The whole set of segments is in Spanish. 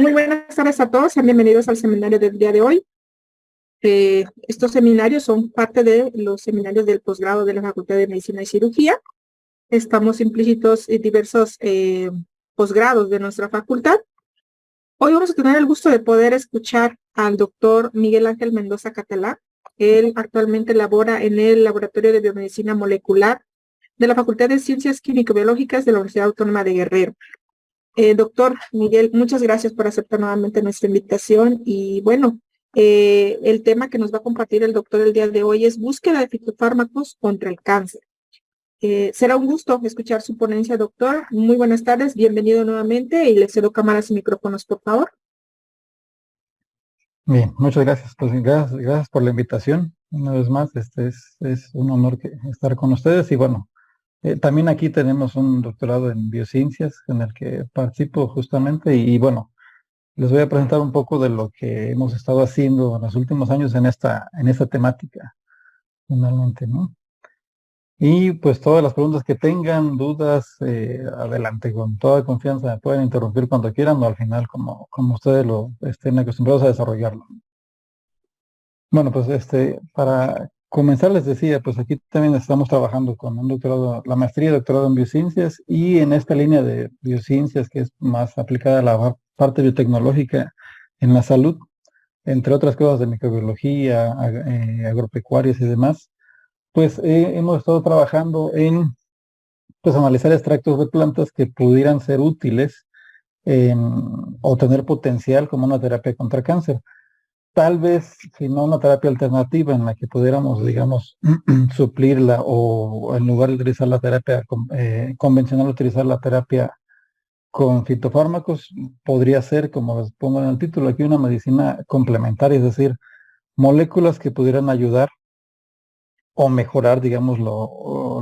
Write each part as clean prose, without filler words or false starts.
Muy buenas tardes a todos, sean bienvenidos al seminario del día de hoy. Estos seminarios son parte de los seminarios del posgrado de la Facultad de Medicina y Cirugía. Estamos implícitos en diversos posgrados de nuestra facultad. Hoy vamos a tener el gusto de poder escuchar al doctor Miguel Ángel Mendoza Catalá. Él actualmente labora en el Laboratorio de Biomedicina Molecular de la Facultad de Ciencias Químico-Biológicas de la Universidad Autónoma de Guerrero. Doctor Miguel, muchas gracias por aceptar nuevamente nuestra invitación y bueno, el tema que nos va a compartir el doctor el día de hoy es búsqueda de fitofármacos contra el cáncer. Será un gusto escuchar su ponencia, doctor. Muy buenas tardes, bienvenido nuevamente y le cedo cámaras y micrófonos, por favor. Bien, muchas gracias. Pues gracias por la invitación. Una vez más, es un honor estar con ustedes y bueno, también aquí tenemos un doctorado en biociencias en el que participo justamente y bueno, les voy a presentar un poco de lo que hemos estado haciendo en los últimos años en esta temática, finalmente, ¿no? Y pues todas las preguntas que tengan, dudas, adelante, con toda confianza, me pueden interrumpir cuando quieran o al final como ustedes lo estén acostumbrados a desarrollarlo. Bueno, pues para comenzar les decía, pues aquí también estamos trabajando con un doctorado, la maestría y doctorado en biociencias y en esta línea de biociencias que es más aplicada a la parte biotecnológica en la salud, entre otras cosas de microbiología, agropecuarias y demás, pues hemos estado trabajando en pues analizar extractos de plantas que pudieran ser útiles o tener potencial como una terapia contra cáncer. Tal vez, si no una terapia alternativa en la que pudiéramos, digamos, suplirla o en lugar de utilizar la terapia convencional, utilizar la terapia con fitofármacos, podría ser, como les pongo en el título aquí, una medicina complementaria, es decir, moléculas que pudieran ayudar o mejorar, digamos,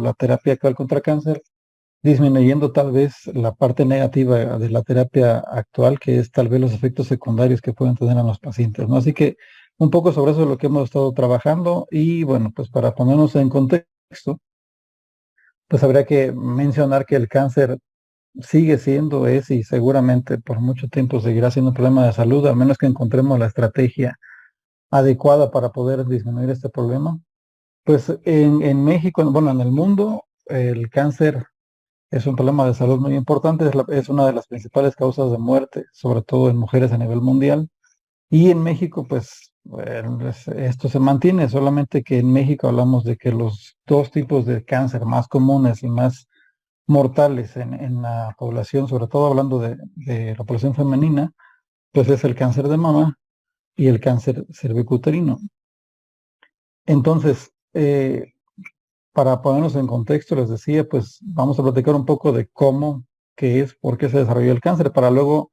la terapia actual contra cáncer, disminuyendo tal vez la parte negativa de la terapia actual, que es tal vez los efectos secundarios que pueden tener a los pacientes, ¿no? Así que un poco sobre eso es lo que hemos estado trabajando y bueno, pues para ponernos en contexto, pues habría que mencionar que el cáncer sigue siendo, es y seguramente por mucho tiempo seguirá siendo un problema de salud, a menos que encontremos la estrategia adecuada para poder disminuir este problema. Pues en México, bueno, en el mundo, el cáncer es un problema de salud muy importante, es una de las principales causas de muerte, sobre todo en mujeres a nivel mundial. Y en México, pues, esto se mantiene, solamente que en México hablamos de que los dos tipos de cáncer más comunes y más mortales en la población, sobre todo hablando de la población femenina, pues es el cáncer de mama y el cáncer cervicuterino. Entonces, para ponernos en contexto, les decía, pues vamos a platicar un poco de cómo, qué es, por qué se desarrolló el cáncer, para luego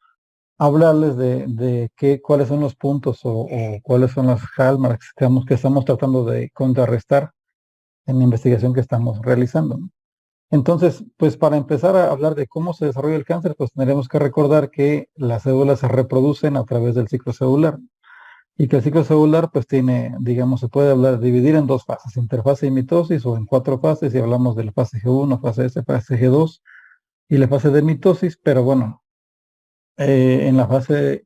hablarles de cuáles son los puntos o cuáles son las hallmarks que estamos tratando de contrarrestar en la investigación que estamos realizando, ¿no? Entonces, pues para empezar a hablar de cómo se desarrolla el cáncer, pues tendremos que recordar que las células se reproducen a través del ciclo celular. Y que el ciclo celular pues tiene, digamos, se puede dividir en dos fases, interfase y mitosis, o en cuatro fases, si hablamos de la fase G1, fase S, fase G2 y la fase de mitosis, pero bueno, en la fase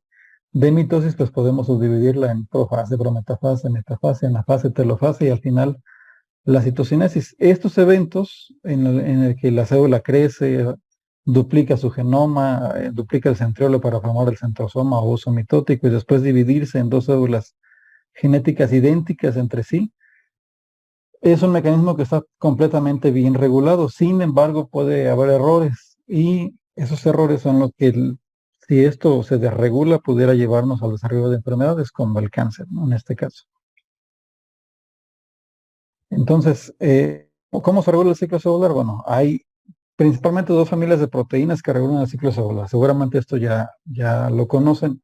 de mitosis pues podemos subdividirla en profase, prometafase, metafase, anafase, telofase y al final la citocinesis. Estos eventos en el que la célula crece, duplica su genoma, duplica el centriolo para formar el centrosoma o uso mitótico y después dividirse en dos células genéticas idénticas entre sí, es un mecanismo que está completamente bien regulado. Sin embargo, puede haber errores y esos errores son los que, si esto se desregula, pudiera llevarnos al desarrollo de enfermedades como el cáncer, ¿no? En este caso. Entonces, ¿cómo se regula el ciclo celular? Bueno, hay principalmente dos familias de proteínas que regulan el ciclo celular. Seguramente esto ya lo conocen.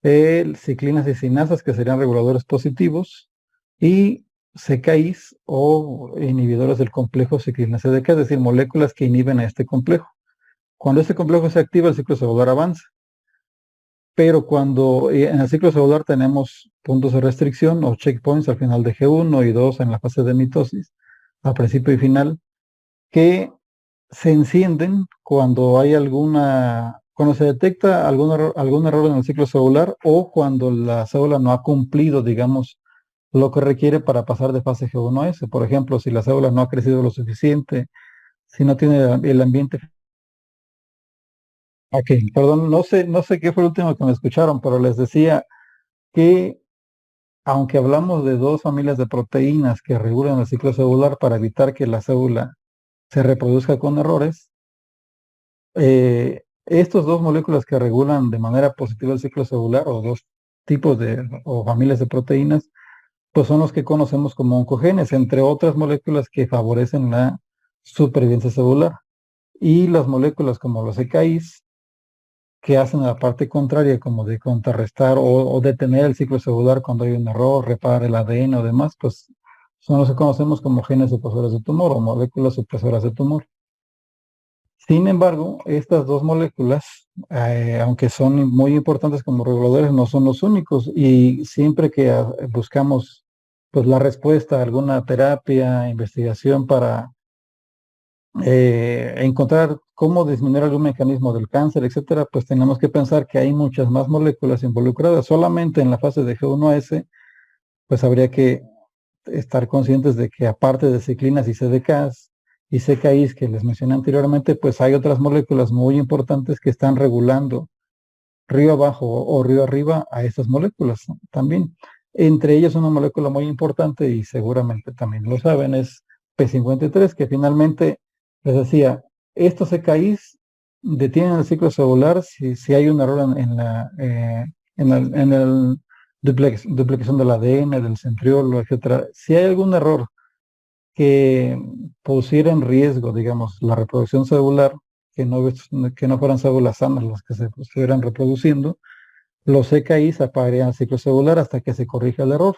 Ciclinas y cinasas, que serían reguladores positivos, y CKIs o inhibidores del complejo ciclina-CDK, es decir, moléculas que inhiben a este complejo. Cuando este complejo se activa, el ciclo celular avanza. Pero cuando en el ciclo celular tenemos puntos de restricción o checkpoints al final de G1 y 2 en la fase de mitosis, al principio y final, que se encienden cuando cuando se detecta algún error en el ciclo celular o cuando la célula no ha cumplido, digamos, lo que requiere para pasar de fase G1 a S. Por ejemplo, si la célula no ha crecido lo suficiente, si no tiene el ambiente. Ok, perdón, no sé qué fue el último que me escucharon, pero les decía que aunque hablamos de dos familias de proteínas que regulan el ciclo celular para evitar que la célula se reproduzca con errores, estos dos moléculas que regulan de manera positiva el ciclo celular o dos tipos o familias de proteínas, pues son los que conocemos como oncogenes, entre otras moléculas que favorecen la supervivencia celular. Y las moléculas como los EKIs, que hacen la parte contraria, como de contrarrestar o detener el ciclo celular cuando hay un error, reparar el ADN o demás, pues son los que conocemos como genes supresores de tumor o moléculas supresoras de tumor. Sin embargo, estas dos moléculas, aunque son muy importantes como reguladores, no son los únicos y siempre que buscamos pues la respuesta a alguna terapia, investigación para encontrar cómo disminuir algún mecanismo del cáncer, etcétera, pues tenemos que pensar que hay muchas más moléculas involucradas. Solamente en la fase de G1S, pues habría que estar conscientes de que aparte de ciclinas y CDKs y CKIs que les mencioné anteriormente, pues hay otras moléculas muy importantes que están regulando río abajo o río arriba a estas moléculas también. Entre ellas una molécula muy importante y seguramente también lo saben, es P53, que finalmente les decía, estos CKIs detienen el ciclo celular si hay un error en el duplicación del ADN, del centriolo, etcétera. Si hay algún error que pusiera en riesgo, digamos, la reproducción celular, que no fueran células sanas las que se estuvieran reproduciendo, los CKIs apagarían el ciclo celular hasta que se corrija el error.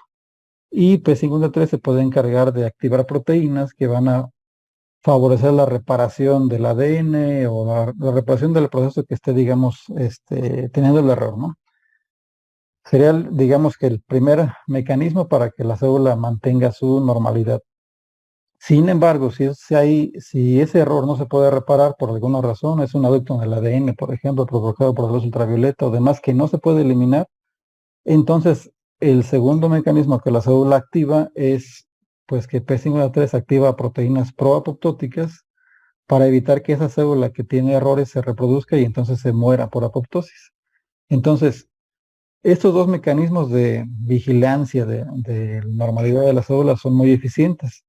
Y P53 se puede encargar de activar proteínas que van a favorecer la reparación del ADN o la reparación del proceso que esté, digamos, teniendo el error, ¿no? Sería, digamos, que el primer mecanismo para que la célula mantenga su normalidad. Sin embargo, si ese error no se puede reparar por alguna razón, es un adulto en el ADN, por ejemplo, provocado por la luz ultravioleta o demás que no se puede eliminar, entonces el segundo mecanismo que la célula activa es pues que P53 activa proteínas proapoptóticas para evitar que esa célula que tiene errores se reproduzca y entonces se muera por apoptosis. Entonces, estos dos mecanismos de vigilancia de normalidad de las células son muy eficientes.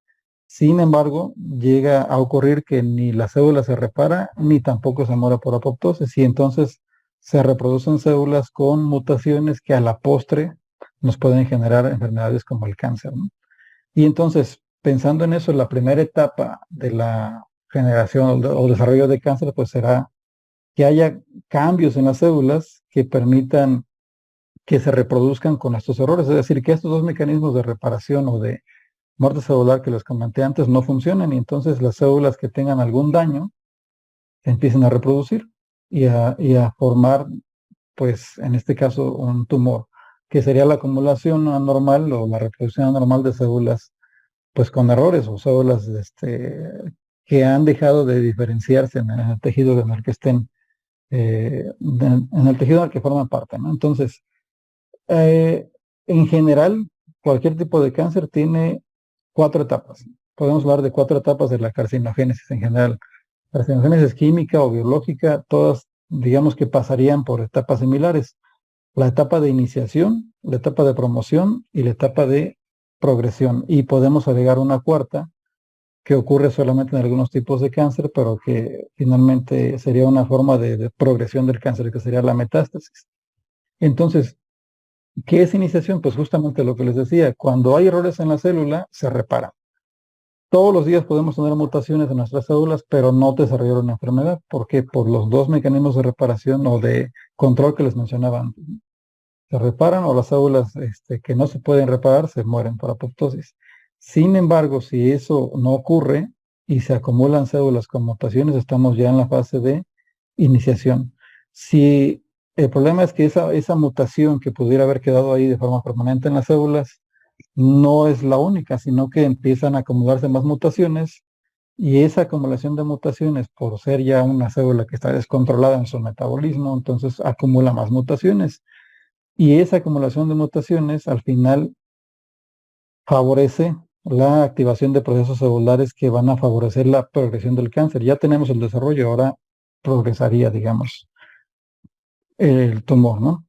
Sin embargo, llega a ocurrir que ni la célula se repara ni tampoco se muere por apoptosis y entonces se reproducen células con mutaciones que a la postre nos pueden generar enfermedades como el cáncer, ¿no? Y entonces, pensando en eso, la primera etapa de la generación o desarrollo de cáncer, pues será que haya cambios en las células que permitan que se reproduzcan con estos errores, es decir, que estos dos mecanismos de reparación o de muerte celular que les comenté antes no funcionan y entonces las células que tengan algún daño empiecen a reproducir y a formar, pues en este caso, un tumor, que sería la acumulación anormal o la reproducción anormal de células, pues con errores o células que han dejado de diferenciarse en el tejido en el que estén, en el tejido en el que forman parte, ¿no? Entonces, en general, cualquier tipo de cáncer tiene 4 etapas. Podemos hablar de 4 etapas de la carcinogénesis en general. Carcinogénesis química o biológica, todas digamos que pasarían por etapas similares. La etapa de iniciación, la etapa de promoción y la etapa de progresión. Y podemos agregar una cuarta que ocurre solamente en algunos tipos de cáncer, pero que finalmente sería una forma de progresión del cáncer, que sería la metástasis. Entonces, ¿qué es iniciación? Pues justamente lo que les decía, cuando hay errores en la célula, se repara. Todos los días podemos tener mutaciones en nuestras células, pero no desarrollar una enfermedad. ¿Por qué? Por los dos mecanismos de reparación o de control que les mencionaba antes. Se reparan o las células que no se pueden reparar se mueren por apoptosis. Sin embargo, si eso no ocurre y se acumulan células con mutaciones, estamos ya en la fase de iniciación. Si el problema es que esa mutación que pudiera haber quedado ahí de forma permanente en las células no es la única, sino que empiezan a acumularse más mutaciones Y esa acumulación de mutaciones, por ser ya una célula que está descontrolada en su metabolismo, entonces acumula más mutaciones. Y esa acumulación de mutaciones al final favorece la activación de procesos celulares que van a favorecer la progresión del cáncer. Ya tenemos el desarrollo, ahora progresaría, digamos, el tumor, ¿no?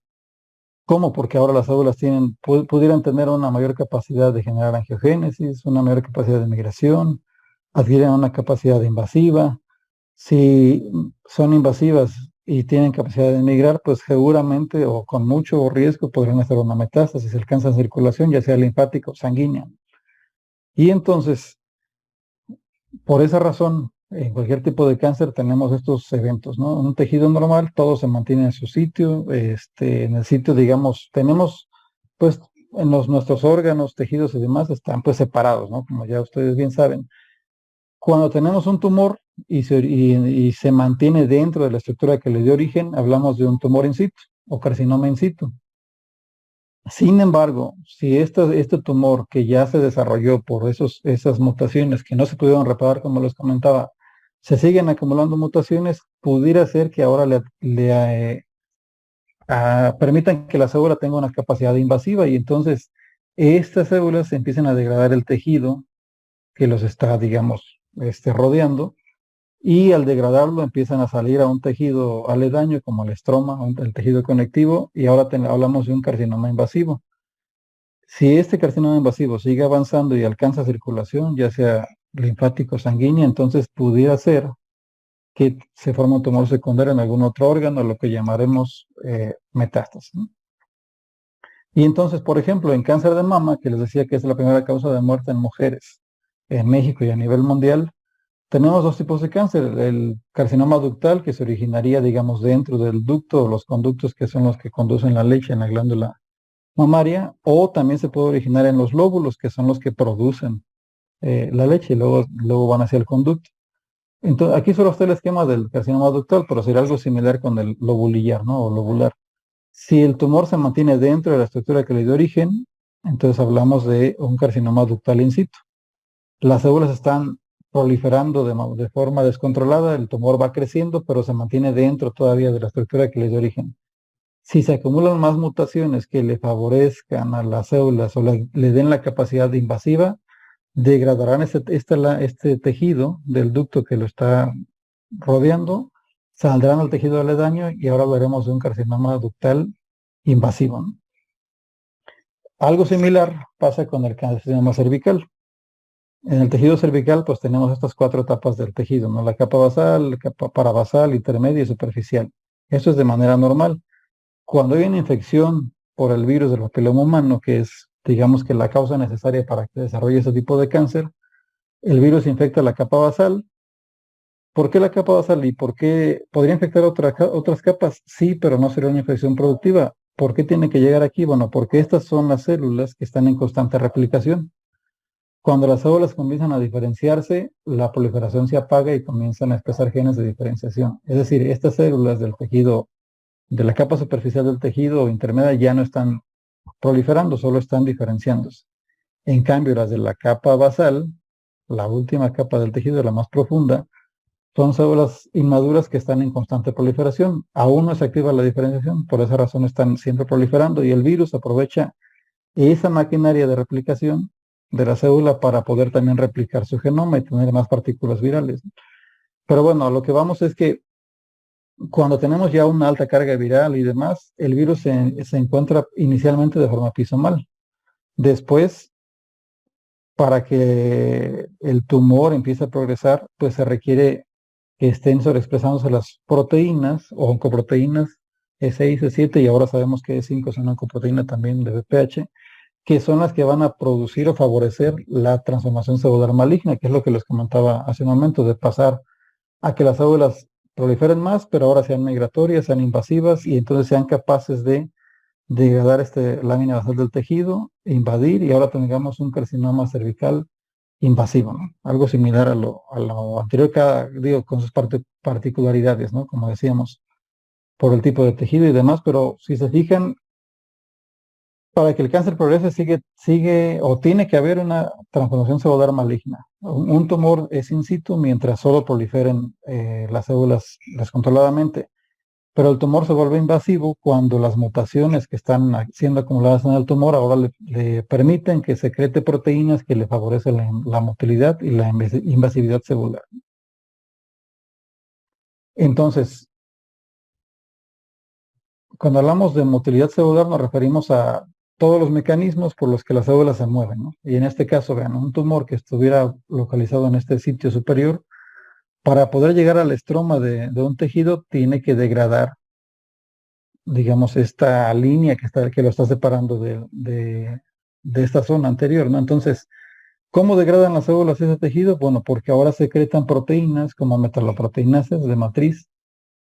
¿Cómo? Porque ahora las células pudieran tener una mayor capacidad de generar angiogénesis, una mayor capacidad de migración, adquieren una capacidad invasiva. Si son invasivas y tienen capacidad de migrar, pues seguramente o con mucho riesgo podrían hacer una metástasis, el cáncer en circulación, ya sea linfático o sanguíneo. Y entonces, por esa razón, en cualquier tipo de cáncer tenemos estos eventos, ¿no? En un tejido normal, todo se mantiene en su sitio, en el sitio, digamos, tenemos, pues, nuestros órganos, tejidos y demás están, pues, separados, ¿no? Como ya ustedes bien saben. Cuando tenemos un tumor y se mantiene dentro de la estructura que le dio origen, hablamos de un tumor in situ o carcinoma in situ. Sin embargo, si este tumor que ya se desarrolló por esas mutaciones que no se pudieron reparar, como les comentaba, se siguen acumulando mutaciones, pudiera ser que ahora permitan que la célula tenga una capacidad invasiva y entonces estas células empiezan a degradar el tejido que los está, digamos, rodeando, y al degradarlo empiezan a salir a un tejido aledaño como el estroma, el tejido conectivo, y ahora hablamos de un carcinoma invasivo. Si este carcinoma invasivo sigue avanzando y alcanza circulación, ya sea linfático o sanguínea, entonces pudiera ser que se forme un tumor secundario en algún otro órgano, lo que llamaremos metástasis, ¿no? Y entonces, por ejemplo, en cáncer de mama, que les decía que es la primera causa de muerte en mujeres en México y a nivel mundial, tenemos dos tipos de cáncer: el carcinoma ductal, que se originaría, digamos, dentro del ducto o los conductos que son los que conducen la leche en la glándula mamaria, o también se puede originar en los lóbulos, que son los que producen la leche y luego van hacia el conducto. Entonces, aquí solo está el esquema del carcinoma ductal, pero sería algo similar con el lobulillar, ¿no? O lobular. Si el tumor se mantiene dentro de la estructura que le dio origen, entonces hablamos de un carcinoma ductal in situ. Las células están proliferando de forma descontrolada, el tumor va creciendo, pero se mantiene dentro todavía de la estructura que le dio origen. Si se acumulan más mutaciones que le favorezcan a las células o le den la capacidad invasiva, degradarán este tejido del ducto que lo está rodeando, saldrán al tejido aledaño y ahora veremos de un carcinoma ductal invasivo, ¿no? Algo similar pasa con el carcinoma cervical. En el tejido cervical, pues tenemos estas 4 etapas del tejido, ¿no? La capa basal, la capa parabasal, intermedia y superficial. Eso es de manera normal. Cuando hay una infección por el virus del papiloma humano, que es, digamos, que la causa necesaria para que desarrolle ese tipo de cáncer, el virus infecta la capa basal. ¿Por qué la capa basal? ¿Y por qué podría infectar otras capas? Sí, pero no sería una infección productiva. ¿Por qué tiene que llegar aquí? Bueno, porque estas son las células que están en constante replicación. Cuando las células comienzan a diferenciarse, la proliferación se apaga y comienzan a expresar genes de diferenciación. Es decir, estas células del tejido, de la capa superficial del tejido o intermedia, ya no están proliferando, solo están diferenciándose. En cambio, las de la capa basal, la última capa del tejido, la más profunda, son células inmaduras que están en constante proliferación. Aún no se activa la diferenciación, por esa razón están siempre proliferando y el virus aprovecha esa maquinaria de replicación de la célula para poder también replicar su genoma y tener más partículas virales. Pero bueno, a lo que vamos es que cuando tenemos ya una alta carga viral y demás, el virus se encuentra inicialmente de forma episomal. Después, para que el tumor empiece a progresar, pues se requiere que estén sobreexpresándose las proteínas o oncoproteínas E6, E7, y ahora sabemos que E5 es una oncoproteína también de VPH, que son las que van a producir o favorecer la transformación celular maligna, que es lo que les comentaba hace un momento, de pasar a que las células proliferen más, pero ahora sean migratorias, sean invasivas y entonces sean capaces de degradar lámina basal del tejido, invadir y ahora tengamos un carcinoma cervical invasivo, ¿no? Algo similar a lo anterior, digo, con sus particularidades, ¿no? Como decíamos, por el tipo de tejido y demás, pero si se fijan, para que el cáncer progrese sigue o tiene que haber una transformación celular maligna. Un tumor es in situ mientras solo proliferen las células descontroladamente, pero el tumor se vuelve invasivo cuando las mutaciones que están siendo acumuladas en el tumor ahora le permiten que secrete proteínas que le favorecen la motilidad y la invasividad celular. Entonces, cuando hablamos de motilidad celular nos referimos a todos los mecanismos por los que las células se mueven, ¿no? Y en este caso, vean, un tumor que estuviera localizado en este sitio superior, para poder llegar al estroma de un tejido, tiene que degradar, digamos, esta línea que lo está separando de esta zona anterior, ¿no? Entonces, ¿cómo degradan las células ese tejido? Bueno, porque ahora secretan proteínas como metaloproteinases de matriz,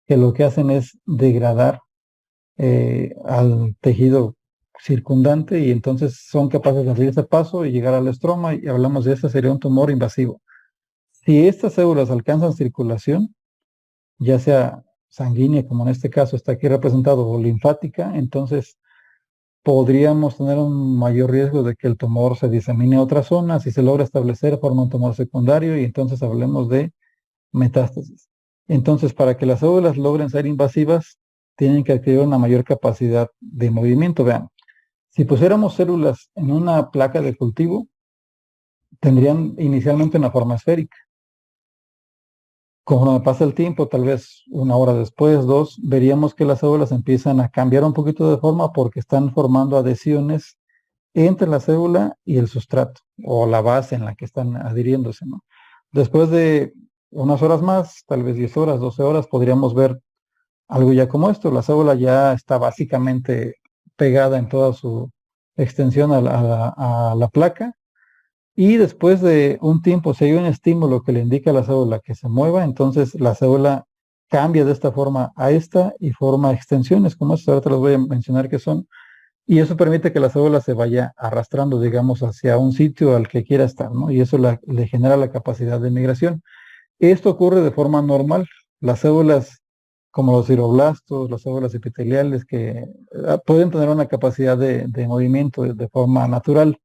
que lo que hacen es degradar al tejido circundante y entonces son capaces de abrir ese paso y llegar al estroma y hablamos de este sería un tumor invasivo. Si estas células alcanzan circulación, ya sea sanguínea, como en este caso está aquí representado, o linfática, entonces podríamos tener un mayor riesgo de que el tumor se disemine a otras zonas y se logra establecer, forma un tumor secundario y entonces hablemos de metástasis. Entonces, para que las células logren ser invasivas, tienen que adquirir una mayor capacidad de movimiento. Vean, si pusiéramos células en una placa de cultivo, tendrían inicialmente una forma esférica. Conforme pasa el tiempo, tal vez una hora después, dos, veríamos que las células empiezan a cambiar un poquito de forma porque están formando adhesiones entre la célula y el sustrato o la base en la que están adhiriéndose, ¿no? Después de unas horas más, tal vez 10 horas, 12 horas, podríamos ver algo ya como esto. La célula ya está básicamente pegada en toda su extensión a la placa. Y después de un tiempo, si hay un estímulo que le indica a la célula que se mueva, entonces la célula cambia de esta forma a esta y forma extensiones, como estas, ahora te las voy a mencionar que son. Y eso permite que la célula se vaya arrastrando, digamos, hacia un sitio al que quiera estar, ¿no? Y eso le genera la capacidad de migración. Esto ocurre de forma normal. Las células, como los fibroblastos, las células epiteliales, que pueden tener una capacidad de movimiento de forma natural.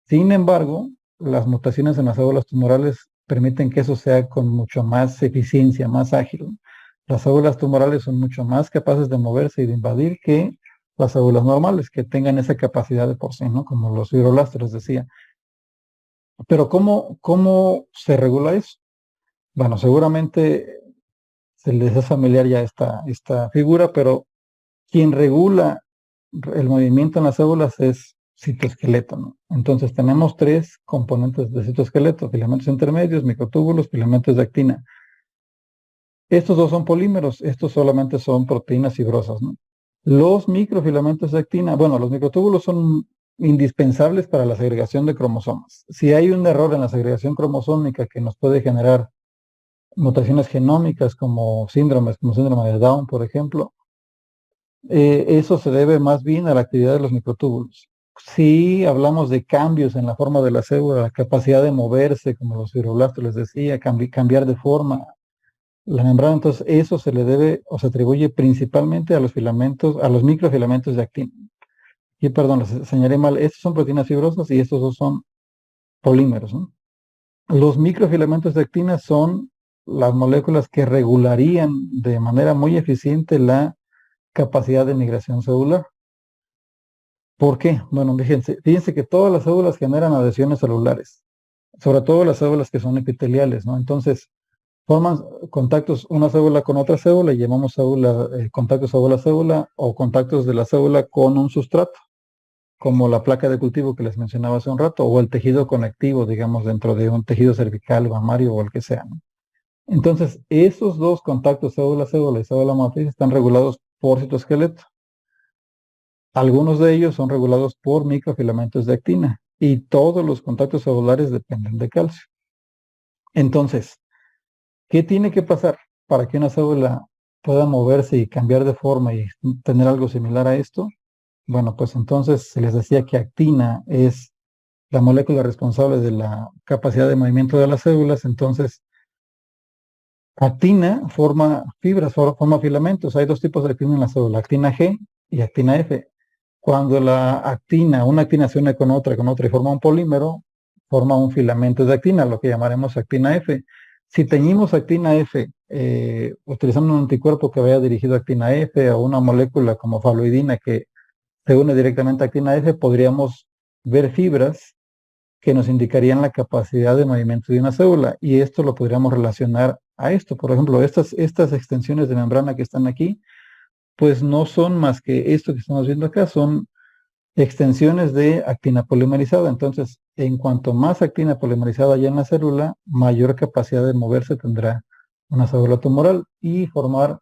Sin embargo, las mutaciones en las células tumorales permiten que eso sea con mucho más eficiencia, más ágil. Las células tumorales son mucho más capaces de moverse y de invadir que las células normales, que tengan esa capacidad de por sí, ¿no? Como los fibroblastos, les decía. Pero ¿cómo se regula eso? Bueno, seguramente se les es familiar ya esta figura, pero quien regula el movimiento en las células es citoesqueleto, ¿no? Entonces tenemos tres componentes de citoesqueleto: filamentos intermedios, microtúbulos, filamentos de actina. Estos dos son polímeros, estos solamente son proteínas fibrosas, ¿no? Los microfilamentos de actina, bueno, los microtúbulos son indispensables para la segregación de cromosomas. Si hay un error en la segregación cromosómica que nos puede generar mutaciones genómicas como síndrome de Down, por ejemplo, eso se debe más bien a la actividad de los microtúbulos. Si hablamos de cambios en la forma de la célula, la capacidad de moverse, como los fibroblastos les decía, cambiar de forma la membrana, entonces eso se le debe o se atribuye principalmente a los filamentos, a los microfilamentos de actina. Y perdón, les señalé mal, estos son proteínas fibrosas y estos dos son polímeros, ¿no? Los microfilamentos de actina son las moléculas que regularían de manera muy eficiente la capacidad de migración celular. ¿Por qué? Bueno, fíjense que todas las células generan adhesiones celulares, sobre todo las células que son epiteliales, ¿no? Entonces, forman contactos una célula con otra célula y llamamos contactos célula-célula o contactos de la célula con un sustrato, como la placa de cultivo que les mencionaba hace un rato, o el tejido conectivo, digamos, dentro de un tejido cervical, mamario o el que sea, ¿no? Entonces, esos dos contactos célula-célula y célula matriz están regulados por citoesqueleto. Algunos de ellos son regulados por microfilamentos de actina y todos los contactos celulares dependen de calcio. Entonces, ¿qué tiene que pasar para que una célula pueda moverse y cambiar de forma y tener algo similar a esto? Bueno, pues entonces se les decía que actina es la molécula responsable de la capacidad de movimiento de las células. Entonces, actina forma fibras, forma filamentos. Hay dos tipos de actina en la célula, actina G y actina F. Cuando una actina se une con otra y forma un polímero, forma un filamento de actina, lo que llamaremos actina F. Si teñimos actina F utilizando un anticuerpo que vaya dirigido a actina F o una molécula como faloidina que se une directamente a actina F, podríamos ver fibras que nos indicarían la capacidad de movimiento de una célula, y esto lo podríamos relacionar a esto. Por ejemplo, estas extensiones de membrana que están aquí, pues no son más que esto que estamos viendo acá, son extensiones de actina polimerizada. Entonces, en cuanto más actina polimerizada haya en la célula, mayor capacidad de moverse tendrá una célula tumoral y formar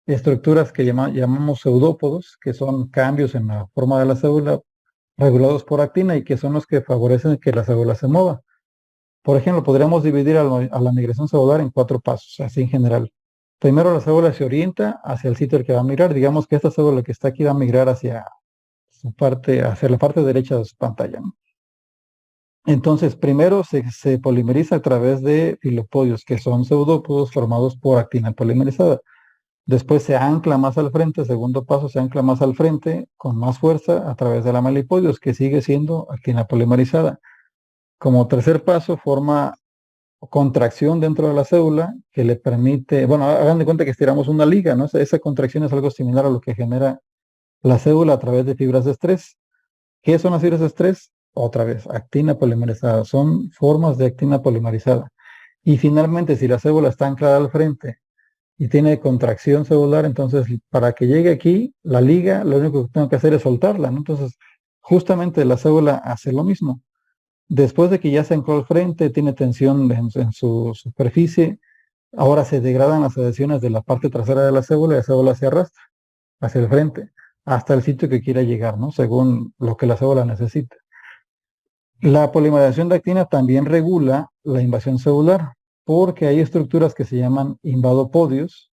estructuras que llamamos pseudópodos, que son cambios en la forma de la célula regulados por actina y que son los que favorecen que la célula se mueva. Por ejemplo, podríamos dividir a la migración celular en 4 pasos, así en general. Primero, la célula se orienta hacia el sitio al que va a migrar. Digamos que esta célula que está aquí va a migrar hacia la parte derecha de su pantalla, ¿no? Entonces, primero se polimeriza a través de filopodios, que son pseudópodos formados por actina polimerizada. Después se ancla más al frente, segundo paso, se ancla más al frente con más fuerza a través de la melipodios, que sigue siendo actina polimerizada. Como tercer paso, forma contracción dentro de la célula que le permite, bueno, hagan de cuenta que estiramos una liga, ¿no? Esa contracción es algo similar a lo que genera la célula a través de fibras de estrés. ¿Qué son las fibras de estrés? Otra vez, actina polimerizada. Son formas de actina polimerizada. Y finalmente, si la célula está anclada al frente y tiene contracción celular, entonces para que llegue aquí, la liga, lo único que tengo que hacer es soltarla, ¿no? Entonces, justamente la célula hace lo mismo. Después de que ya se ancló al frente, tiene tensión en su superficie, ahora se degradan las adhesiones de la parte trasera de la célula se arrastra hacia el frente, hasta el sitio que quiera llegar, ¿no? Según lo que la célula necesita. La polimerización de actina también regula la invasión celular, porque hay estructuras que se llaman invadopodios,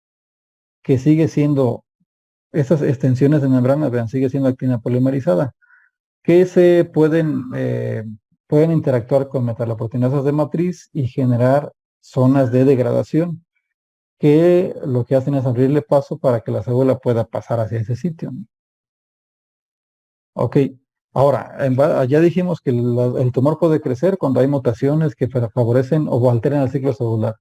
que sigue siendo, esas extensiones de membrana, vean, sigue siendo actina polimerizada, que pueden interactuar con metaloproteinasas de matriz y generar zonas de degradación, que lo que hacen es abrirle paso para que la célula pueda pasar hacia ese sitio, ¿no? Ok, ahora, ya dijimos que el tumor puede crecer cuando hay mutaciones que favorecen o alteran el ciclo celular,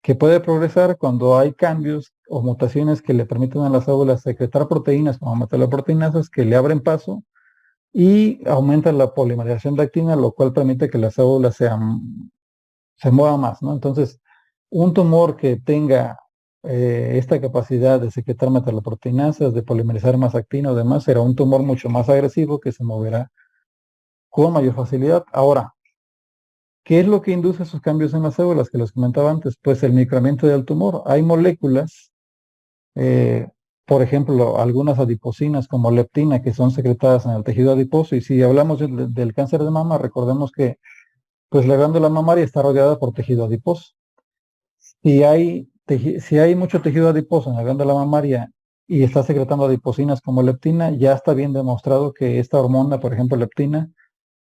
que puede progresar cuando hay cambios o mutaciones que le permiten a las células secretar proteínas como metaloproteinasas que le abren paso y aumenta la polimerización de actina, lo cual permite que las células se mueva más, ¿no? Entonces, un tumor que tenga esta capacidad de secretar metaloproteinasas, de polimerizar más actina o demás, será un tumor mucho más agresivo que se moverá con mayor facilidad. Ahora, ¿qué es lo que induce esos cambios en las células que les comentaba antes? Pues el microambiente del tumor. Hay moléculas, eh, por ejemplo, algunas adiposinas como leptina que son secretadas en el tejido adiposo, y si hablamos del cáncer de mama, recordemos que pues la glándula mamaria está rodeada por tejido adiposo. Si hay mucho tejido adiposo en la glándula mamaria y está secretando adiposinas como leptina, ya está bien demostrado que esta hormona, por ejemplo, leptina,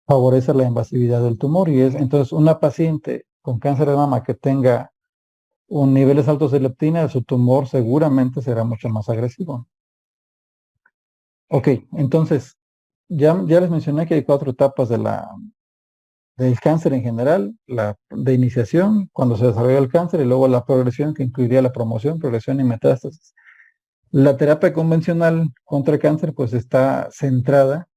favorece la invasividad del tumor, y es entonces una paciente con cáncer de mama que tenga niveles altos de leptina, su tumor seguramente será mucho más agresivo. Ok, entonces, ya les mencioné que hay 4 etapas del cáncer en general: la de iniciación, cuando se desarrolla el cáncer, y luego la progresión, que incluiría la promoción, progresión y metástasis. La terapia convencional contra el cáncer pues está centrada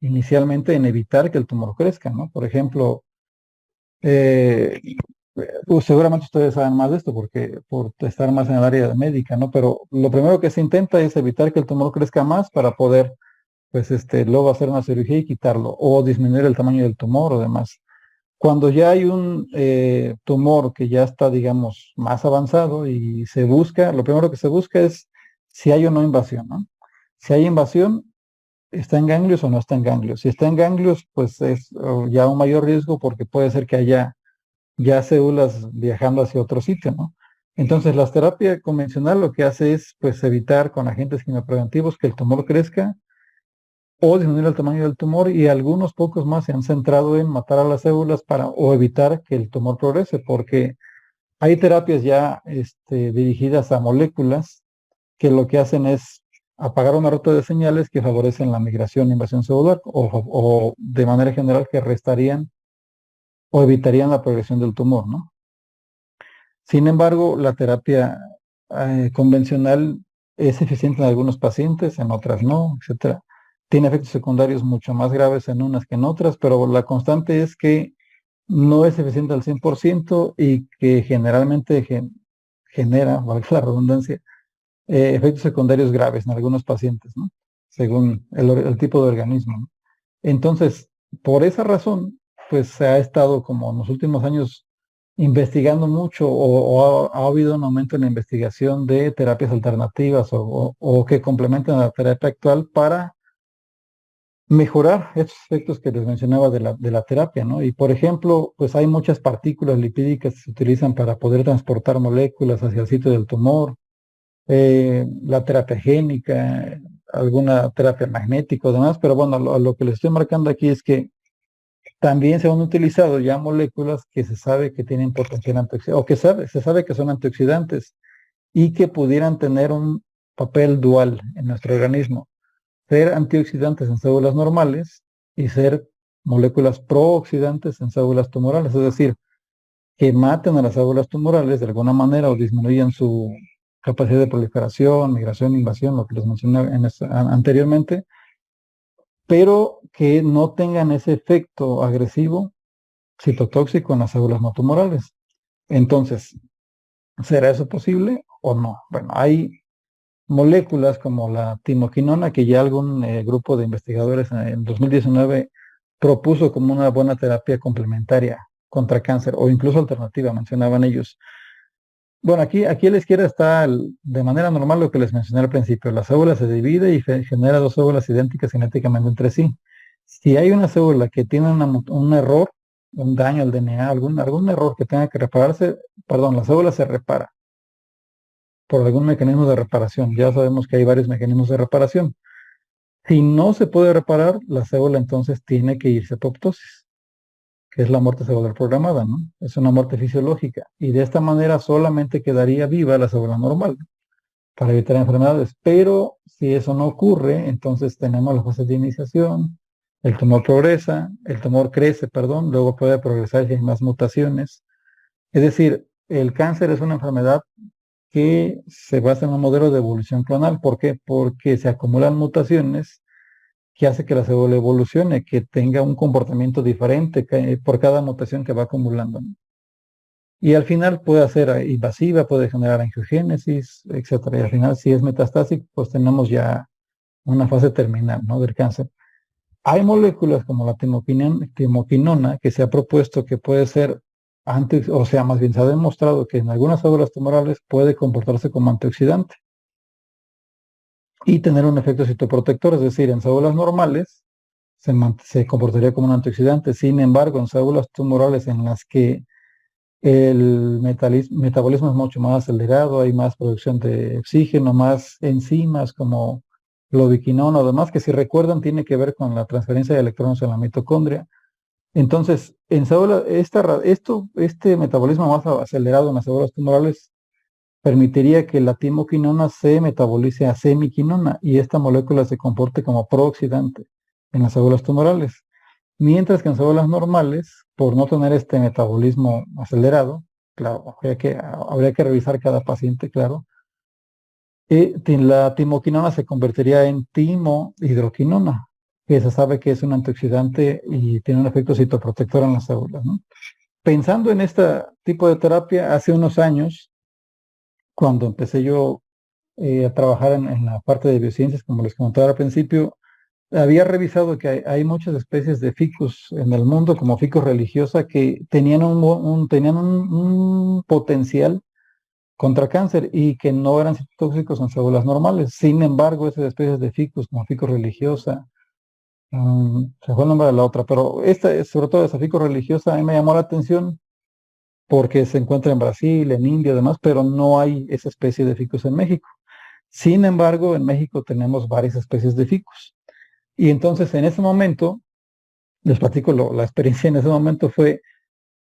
inicialmente en evitar que el tumor crezca, ¿no? Por ejemplo, pues seguramente ustedes saben más de esto porque por estar más en el área médica, ¿no? Pero lo primero que se intenta es evitar que el tumor crezca más para poder, pues, luego hacer una cirugía y quitarlo, o disminuir el tamaño del tumor o demás. Cuando ya hay un tumor que ya está, digamos, más avanzado y se busca, lo primero que se busca es si hay o no invasión, ¿no? Si hay invasión, ¿está en ganglios o no está en ganglios? Si está en ganglios, pues es ya un mayor riesgo porque puede ser que haya ya células viajando hacia otro sitio, ¿no? Entonces, la terapia convencional lo que hace es, pues, evitar con agentes quimiopreventivos que el tumor crezca o disminuir el tamaño del tumor, y algunos pocos más se han centrado en matar a las células o evitar que el tumor progrese, porque hay terapias ya dirigidas a moléculas que lo que hacen es apagar una ruta de señales que favorecen la migración e invasión celular o de manera general que restarían o evitarían la progresión del tumor, ¿no? Sin embargo, la terapia convencional es eficiente en algunos pacientes, en otras no, etcétera. Tiene efectos secundarios mucho más graves en unas que en otras, pero la constante es que no es eficiente al 100% y que generalmente genera, valga la redundancia, efectos secundarios graves en algunos pacientes, ¿no? Según el tipo de organismo, ¿no? Entonces, por esa razón, pues se ha estado como en los últimos años investigando mucho ha habido un aumento en la investigación de terapias alternativas o que complementan la terapia actual para mejorar estos efectos que les mencionaba de la terapia, ¿no? Y por ejemplo, pues hay muchas partículas lipídicas que se utilizan para poder transportar moléculas hacia el sitio del tumor, la terapia génica, alguna terapia magnética o demás, pero bueno, lo que les estoy marcando aquí es que también se han utilizado ya moléculas que se sabe que tienen potencial antioxidante, o que se sabe que son antioxidantes y que pudieran tener un papel dual en nuestro organismo, ser antioxidantes en células normales y ser moléculas prooxidantes en células tumorales, es decir, que maten a las células tumorales de alguna manera o disminuyan su capacidad de proliferación, migración, invasión, lo que les mencioné anteriormente, pero que no tengan ese efecto agresivo citotóxico en las células no tumorales. Entonces, ¿será eso posible o no? Bueno, hay moléculas como la timoquinona que ya algún grupo de investigadores en 2019 propuso como una buena terapia complementaria contra cáncer o incluso alternativa, mencionaban ellos. Bueno, aquí a la izquierda está de manera normal lo que les mencioné al principio. La célula se divide y genera dos células idénticas genéticamente entre sí. Si hay una célula que tiene un error, un daño al DNA, algún error que tenga que repararse, perdón, la célula se repara por algún mecanismo de reparación. Ya sabemos que hay varios mecanismos de reparación. Si no se puede reparar, la célula entonces tiene que irse a apoptosis, que es la muerte celular programada, ¿no? Es una muerte fisiológica. Y de esta manera solamente quedaría viva la célula normal para evitar enfermedades. Pero si eso no ocurre, entonces tenemos la fase de iniciación, el tumor progresa, el tumor crece, perdón, luego puede progresar si hay más mutaciones. Es decir, el cáncer es una enfermedad que se basa en un modelo de evolución clonal. ¿Por qué? Porque se acumulan mutaciones que hace que la célula evolucione, que tenga un comportamiento diferente por cada mutación que va acumulando, ¿no? Y al final puede ser invasiva, puede generar angiogénesis, etcétera. Y al final, si es metastásico, pues tenemos ya una fase terminal, ¿no?, del cáncer. Hay moléculas como la timoquinona que se ha propuesto que puede ser o sea, más bien se ha demostrado que en algunas células tumorales puede comportarse como antioxidante y tener un efecto citoprotector, es decir, en células normales se comportaría como un antioxidante. Sin embargo, en células tumorales en las que el metabolismo es mucho más acelerado, hay más producción de oxígeno, más enzimas como la ubiquinona o demás, que si recuerdan tiene que ver con la transferencia de electrones en la mitocondria. Entonces, en células, este metabolismo más acelerado en las células tumorales permitiría que la timoquinona se metabolice a semiquinona y esta molécula se comporte como prooxidante en las células tumorales. Mientras que en células normales, por no tener este metabolismo acelerado, claro, habría que revisar cada paciente, claro, la timoquinona se convertiría en timohidroquinona, que se sabe que es un antioxidante y tiene un efecto citoprotector en las células, ¿no? Pensando en este tipo de terapia, hace unos años, cuando empecé yo a trabajar en la parte de biociencias, como les comentaba al principio, había revisado que hay muchas especies de ficus en el mundo, como ficus religiosa, que tenían un potencial contra cáncer y que no eran tóxicos en células normales. Sin embargo, esas especies de ficus, como ficus religiosa, se fue el nombre de la otra, pero sobre todo esa ficus religiosa, a mí me llamó la atención porque se encuentra en Brasil, en India, además, pero no hay esa especie de ficus en México. Sin embargo, en México tenemos varias especies de ficus. Y entonces en ese momento, les platico la experiencia en ese momento fue,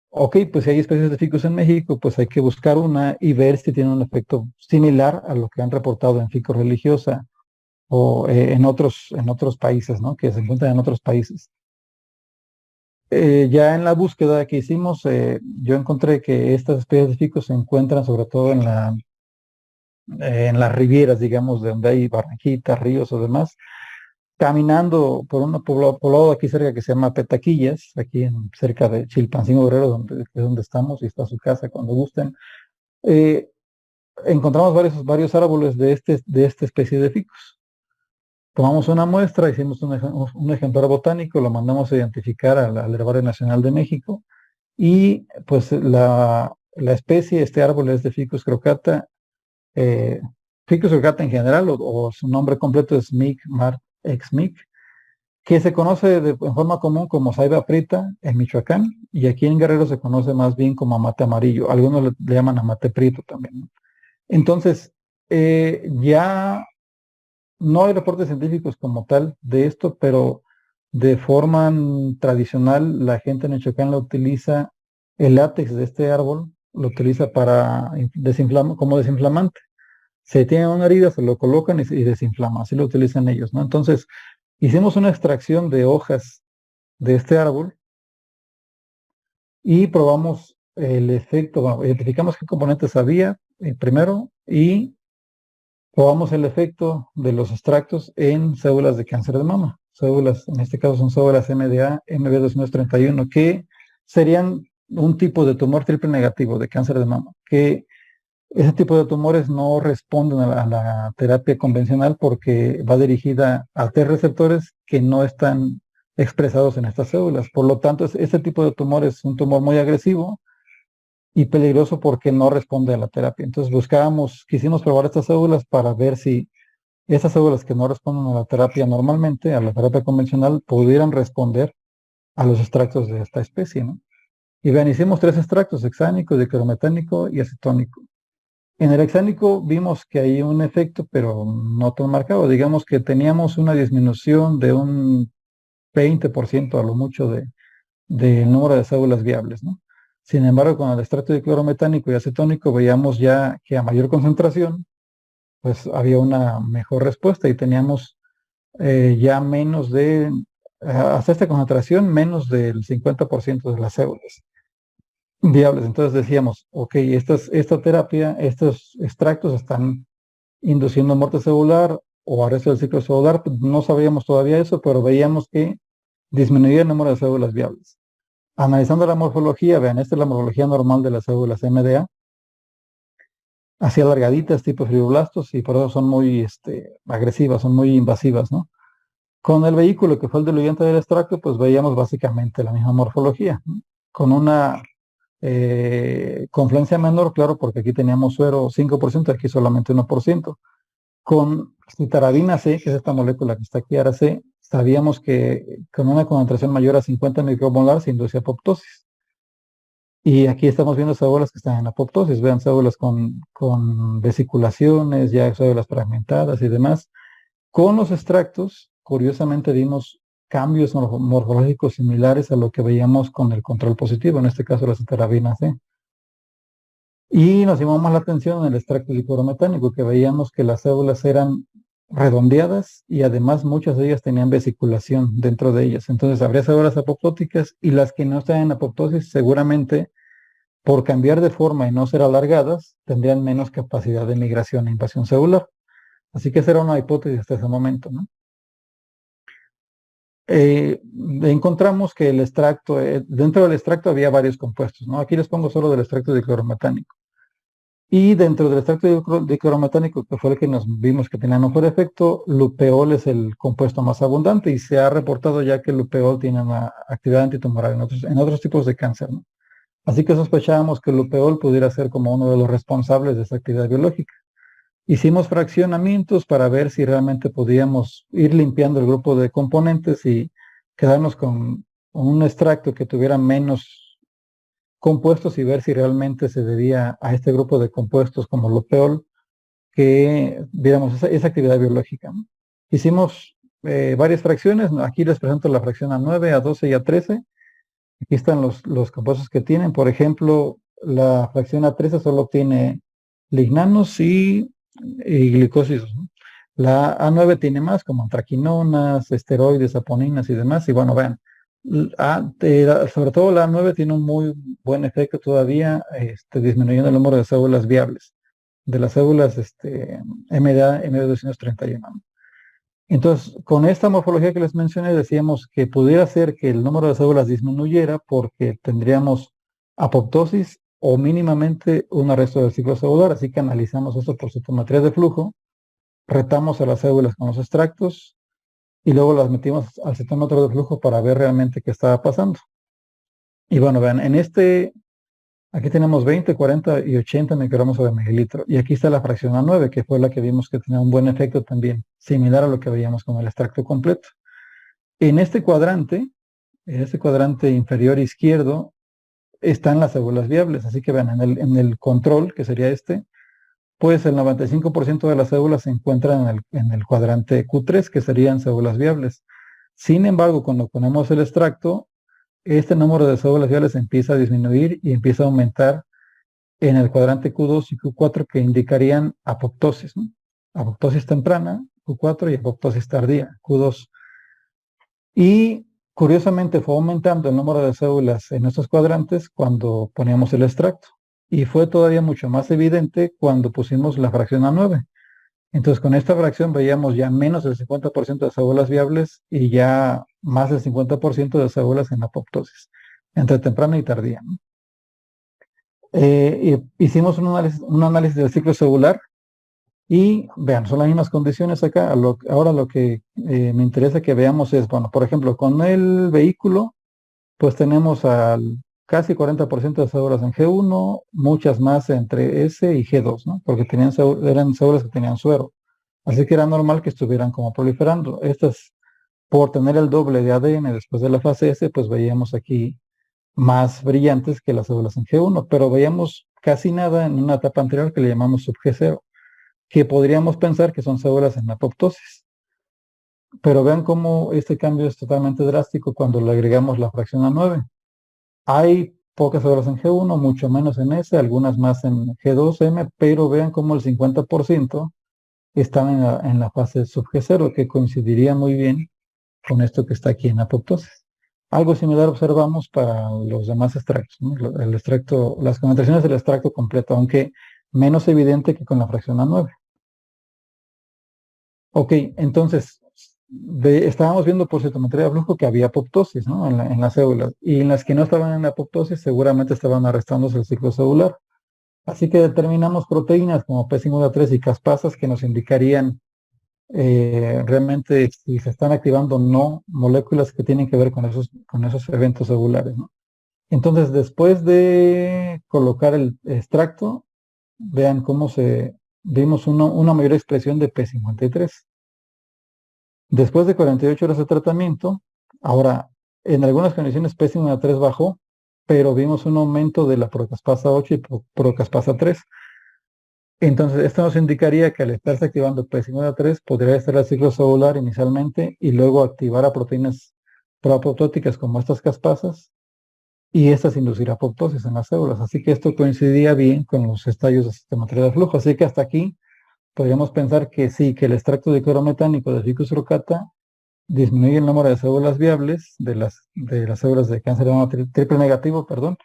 ok, pues si hay especies de ficus en México, pues hay que buscar una y ver si tiene un efecto similar a lo que han reportado en ficus religiosa o en otros países, ¿no? Que se encuentran en otros países. Ya en la búsqueda que hicimos, yo encontré que estas especies de ficus se encuentran sobre todo en las rivieras, digamos, de donde hay barranquitas, ríos o demás. Caminando por un poblado aquí cerca que se llama Petaquillas, cerca de Chilpancingo Guerrero, es donde estamos, y está su casa cuando gusten. Encontramos varios árboles de esta especie de ficus. Tomamos una muestra, hicimos un ejemplar botánico, lo mandamos a identificar al Herbario Nacional de México, y pues la especie, este árbol es de Ficus crocata, Ficus crocata en general, o su nombre completo es Mic Mar ex Mic, que se conoce en forma común como Ceiba preta en Michoacán, y aquí en Guerrero se conoce más bien como amate amarillo. Algunos le llaman amate prieto también, ¿no? Entonces, ya no hay reportes científicos como tal de esto, pero de forma tradicional la gente en Michoacán lo utiliza, el látex de este árbol lo utiliza para como desinflamante. Se tiene una herida, se lo colocan y desinflama, así lo utilizan ellos, ¿no? Entonces, hicimos una extracción de hojas de este árbol y probamos el efecto, bueno, identificamos qué componentes había primero, y probamos el efecto de los extractos en células de cáncer de mama. Células, en este caso son células MDA, MB231, que serían un tipo de tumor triple negativo de cáncer de mama, que ese tipo de tumores no responden a la terapia convencional porque va dirigida a T receptores que no están expresados en estas células. Por lo tanto, este tipo de tumor es un tumor muy agresivo y peligroso porque no responde a la terapia. Entonces quisimos probar estas células para ver si esas células que no responden a la terapia normalmente, a la terapia convencional, pudieran responder a los extractos de esta especie, ¿no? Y vean, hicimos 3 extractos: hexánico, diclorometánico y acetónico. En el hexánico vimos que hay un efecto, pero no tan marcado. Digamos que teníamos una disminución de un 20% a lo mucho del número de células viables, ¿no? Sin embargo, con el extracto de clorometánico y acetónico veíamos ya que a mayor concentración, pues había una mejor respuesta, y teníamos ya hasta esta concentración, menos del 50% de las células viables. Entonces decíamos, ok, esta terapia, estos extractos están induciendo muerte celular o arresto del ciclo celular. No sabíamos todavía eso, pero veíamos que disminuía el número de células viables. Analizando la morfología, vean, esta es la morfología normal de las células MDA, así alargaditas, tipo fibroblastos, y por eso son muy agresivas, son muy invasivas, ¿no? Con el vehículo, que fue el diluyente del extracto, pues veíamos básicamente la misma morfología, ¿no? Con una confluencia menor, claro, porque aquí teníamos suero 5%, aquí solamente 1%. Con citarabina C, que es esta molécula que está aquí, ahora C, sabíamos que con una concentración mayor a 50 micromolar se induce apoptosis. Y aquí estamos viendo células que están en apoptosis, vean, células con vesiculaciones, ya células fragmentadas y demás. Con los extractos, curiosamente vimos cambios morfológicos similares a lo que veíamos con el control positivo, en este caso la citarabina C. Y nos llamó más la atención en el extracto diclorometánico, que veíamos que las células eran redondeadas y además muchas de ellas tenían vesiculación dentro de ellas. Entonces habría células apoptóticas, y las que no están en apoptosis seguramente, por cambiar de forma y no ser alargadas, tendrían menos capacidad de migración e invasión celular. Así que esa era una hipótesis hasta ese momento, ¿no? Encontramos que el extracto, dentro del extracto había varios compuestos, ¿no? Aquí les pongo solo del extracto diclorometánico. Y dentro del extracto diclorometánico, que fue el que nos vimos que tenía mejor efecto, lupeol es el compuesto más abundante, y se ha reportado ya que el lupeol tiene una actividad antitumoral en otros tipos de cáncer, ¿no? Así que sospechábamos que el lupeol pudiera ser como uno de los responsables de esa actividad biológica. Hicimos fraccionamientos para ver si realmente podíamos ir limpiando el grupo de componentes y quedarnos con un extracto que tuviera menos compuestos, y ver si realmente se debía a este grupo de compuestos como lupeol que viéramos esa actividad biológica, ¿no? Hicimos varias fracciones. Aquí les presento la fracción A9, A12 y A13. Aquí están los compuestos que tienen. Por ejemplo, la fracción A13 solo tiene lignanos y glicósidos, ¿no? La A9 tiene más, como antraquinonas, esteroides, aponinas y demás. Y bueno, vean, sobre todo la A9 tiene un muy buen efecto todavía, disminuyendo el número de células viables, de las células MDA, MD231. Entonces, con esta morfología que les mencioné, decíamos que pudiera ser que el número de células disminuyera porque tendríamos apoptosis o mínimamente un arresto del ciclo celular. Así que analizamos esto por citometría de flujo, retamos a las células con los extractos y luego las metimos al citómetro de flujo para ver realmente qué estaba pasando. Y bueno, vean, aquí tenemos 20, 40 y 80 microgramos sobre mililitro. Y aquí está la fracción A9, que fue la que vimos que tenía un buen efecto también, similar a lo que veíamos con el extracto completo. En este cuadrante inferior izquierdo, están las células viables. Así que vean, en el control, que sería pues el 95% de las células se encuentran en el cuadrante Q3, que serían células viables. Sin embargo, cuando ponemos el extracto, este número de células viables empieza a disminuir y empieza a aumentar en el cuadrante Q2 y Q4, que indicarían apoptosis, ¿no? Apoptosis temprana, Q4, y apoptosis tardía, Q2. Y curiosamente fue aumentando el número de células en estos cuadrantes cuando poníamos el extracto. Y fue todavía mucho más evidente cuando pusimos la fracción A9. Entonces, con esta fracción veíamos ya menos del 50% de células viables y ya más del 50% de células en apoptosis, entre temprana y tardía, ¿no? Hicimos un análisis del ciclo celular y vean, son las mismas condiciones acá. Ahora lo que me interesa que veamos es, bueno, por ejemplo, con el vehículo, pues tenemos al casi 40% de células en G1, muchas más entre S y G2, ¿no? Porque eran células que tenían suero. Así que era normal que estuvieran como proliferando. Estas, por tener el doble de ADN después de la fase S, pues veíamos aquí más brillantes que las células en G1, pero veíamos casi nada en una etapa anterior que le llamamos sub G0, que podríamos pensar que son células en apoptosis. Pero vean cómo este cambio es totalmente drástico cuando le agregamos la fracción A9. Hay pocas células en G1, mucho menos en S, algunas más en G2M, pero vean cómo el 50% están en la fase sub G0, que coincidiría muy bien con esto que está aquí en apoptosis. Algo similar observamos para los demás extractos, ¿no? Las concentraciones del extracto completo, aunque menos evidente que con la fracción A9. Ok, entonces, estábamos viendo por citometría de flujo que había apoptosis, ¿no? En las células. Y en las que no estaban en apoptosis, seguramente estaban arrestándose el ciclo celular. Así que determinamos proteínas como P53 y caspasas que nos indicarían realmente si se están activando o no moléculas que tienen que ver con esos eventos celulares, ¿no? Entonces, después de colocar el extracto, vean cómo vimos una mayor expresión de P53. Después de 48 horas de tratamiento, ahora, en algunas condiciones P53 bajó, pero vimos un aumento de la procaspasa 8 y procaspasa 3. Entonces, esto nos indicaría que al estarse activando P53 podría estar el ciclo celular inicialmente y luego activar a proteínas proapoptóticas como estas caspasas y estas inducir apoptosis en las células. Así que esto coincidía bien con los estadios de sistematría de flujo. Así que hasta aquí podríamos pensar que sí, que el extracto de clorometánico de Ficus surcata disminuye el número de células viables de las células de cáncer de mama triple negativo, perdón,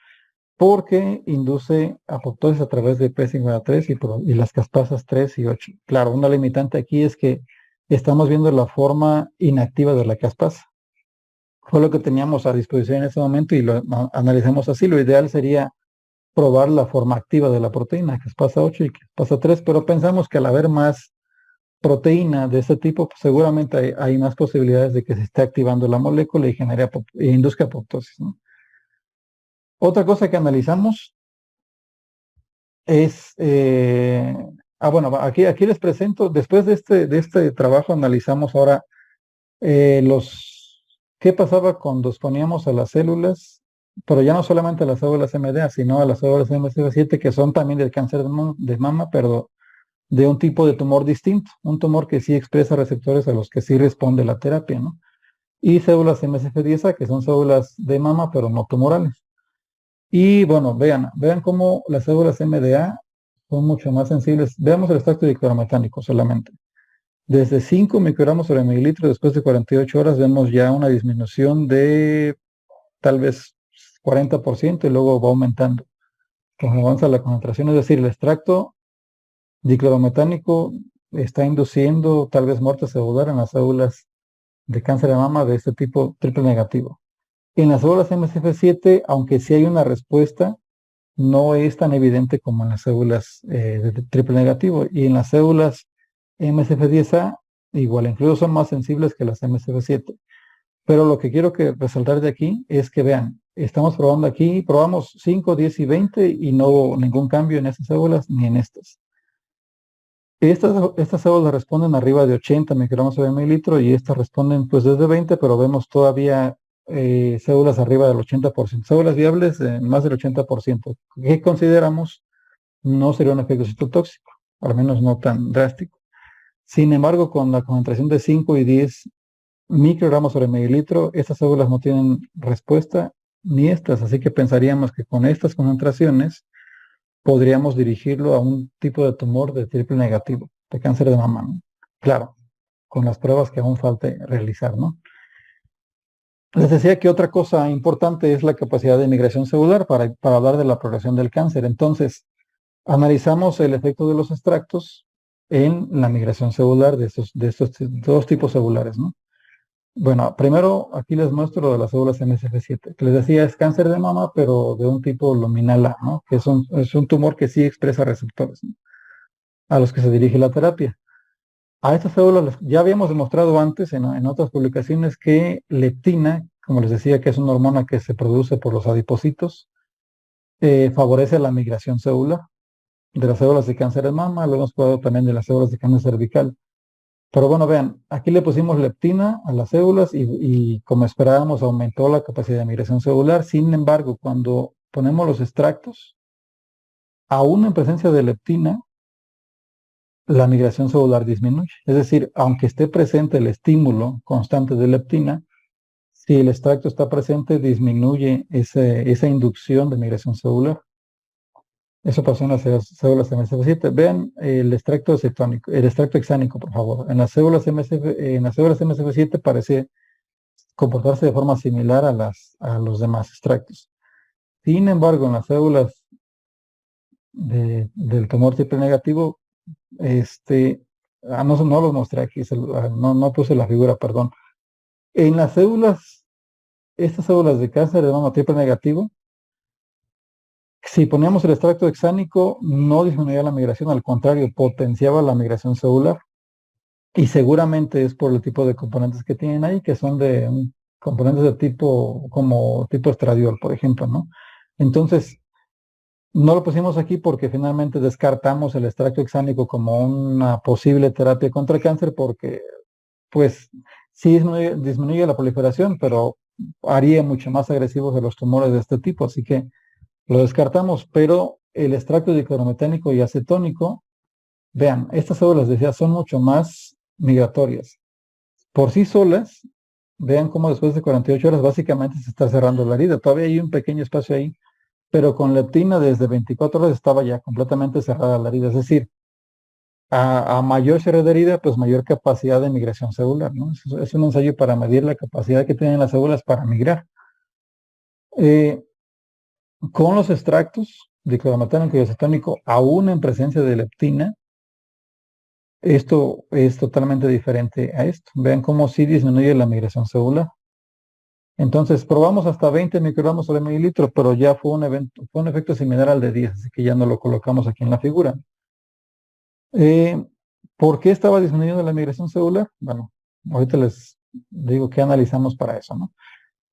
porque induce apoptosis a través de P53 y las caspasas 3 y 8. Claro, una limitante aquí es que estamos viendo la forma inactiva de la caspasa. Fue lo que teníamos a disposición en ese momento y lo analizamos así. Lo ideal sería probar la forma activa de la proteína, caspasa 8 y caspasa 3, pero pensamos que al haber más proteína de este tipo, pues seguramente hay más posibilidades de que se esté activando la molécula y induzca apoptosis, ¿no? Otra cosa que analizamos es, bueno, aquí les presento, después de este trabajo analizamos ahora qué pasaba cuando exponíamos a las células, pero ya no solamente a las células MDA, sino a las células MCV7, que son también del cáncer de mama, pero de un tipo de tumor distinto, un tumor que sí expresa receptores a los que sí responde la terapia, ¿no? Y células MSF10A, que son células de mama, pero no tumorales. Y bueno, vean cómo las células MDA son mucho más sensibles. Veamos el extracto diclorometánico solamente. Desde 5 microgramos sobre mililitro, después de 48 horas, vemos ya una disminución de tal vez 40% y luego va aumentando conforme avanza la concentración. Es decir, el extracto diclorometánico está induciendo tal vez muerte celular en las células de cáncer de mama de este tipo triple negativo. En las células MSF7, aunque sí hay una respuesta, no es tan evidente como en las células de triple negativo. Y en las células MSF10A, igual, incluso son más sensibles que las MSF7. Pero lo que quiero resaltar de aquí es que vean, estamos probando aquí, probamos 5, 10 y 20 y no hubo ningún cambio en estas células ni en estas. Estas células responden arriba de 80 microgramos sobre mililitro y estas responden pues desde 20, pero vemos todavía células arriba del 80%, células viables más del 80%, que consideramos no sería un efecto citotóxico, al menos no tan drástico. Sin embargo, con la concentración de 5 y 10 microgramos sobre mililitro, estas células no tienen respuesta ni estas, así que pensaríamos que con estas concentraciones podríamos dirigirlo a un tipo de tumor de triple negativo, de cáncer de mama, ¿no? Claro, con las pruebas que aún falte realizar, ¿no? Les decía que otra cosa importante es la capacidad de migración celular para hablar de la progresión del cáncer. Entonces, analizamos el efecto de los extractos en la migración celular de estos dos tipos celulares, ¿no? Bueno, primero aquí les muestro lo de las células MSF7, que les decía es cáncer de mama, pero de un tipo luminal A, ¿no? Que es un tumor que sí expresa receptores, ¿no?, a los que se dirige la terapia. A estas células ya habíamos demostrado antes en otras publicaciones que leptina, como les decía, que es una hormona que se produce por los adipocitos, favorece la migración celular de las células de cáncer de mama, lo hemos probado también de las células de cáncer cervical. Pero bueno, vean, aquí le pusimos leptina a las células y como esperábamos aumentó la capacidad de migración celular. Sin embargo, cuando ponemos los extractos, aún en presencia de leptina, la migración celular disminuye. Es decir, aunque esté presente el estímulo constante de leptina, si el extracto está presente, disminuye esa inducción de migración celular. Eso pasó en las células MSF7. Vean el extracto cetónico, el extracto hexánico, por favor. En las células MSF7 parece comportarse de forma similar a los demás extractos. Sin embargo, en las células del tumor triple negativo, no los mostré aquí, no puse la figura, perdón. En las células, estas células de cáncer de mama triple negativo, si poníamos el extracto hexánico, no disminuía la migración, al contrario, potenciaba la migración celular. Y seguramente es por el tipo de componentes que tienen ahí, que son componentes de tipo estradiol, por ejemplo, ¿no? Entonces, no lo pusimos aquí porque finalmente descartamos el extracto hexánico como una posible terapia contra el cáncer porque, pues, sí disminuye la proliferación, pero haría mucho más agresivos a los tumores de este tipo, así que lo descartamos, pero el extracto diclorometánico y acetónico, vean, estas células, decía, son mucho más migratorias. Por sí solas, vean cómo después de 48 horas básicamente se está cerrando la herida. Todavía hay un pequeño espacio ahí, pero con leptina desde 24 horas estaba ya completamente cerrada la herida. Es decir, a mayor cierre de herida, pues mayor capacidad de migración celular, ¿no? Es un ensayo para medir la capacidad que tienen las células para migrar. Con los extractos de clorometánico y acetónico, aún en presencia de leptina, esto es totalmente diferente a esto. Vean cómo sí disminuye la migración celular. Entonces, probamos hasta 20 microgramos sobre mililitro, pero ya fue un efecto similar al de 10, así que ya no lo colocamos aquí en la figura. ¿Por qué estaba disminuyendo la migración celular? Bueno, ahorita les digo qué analizamos para eso, ¿no?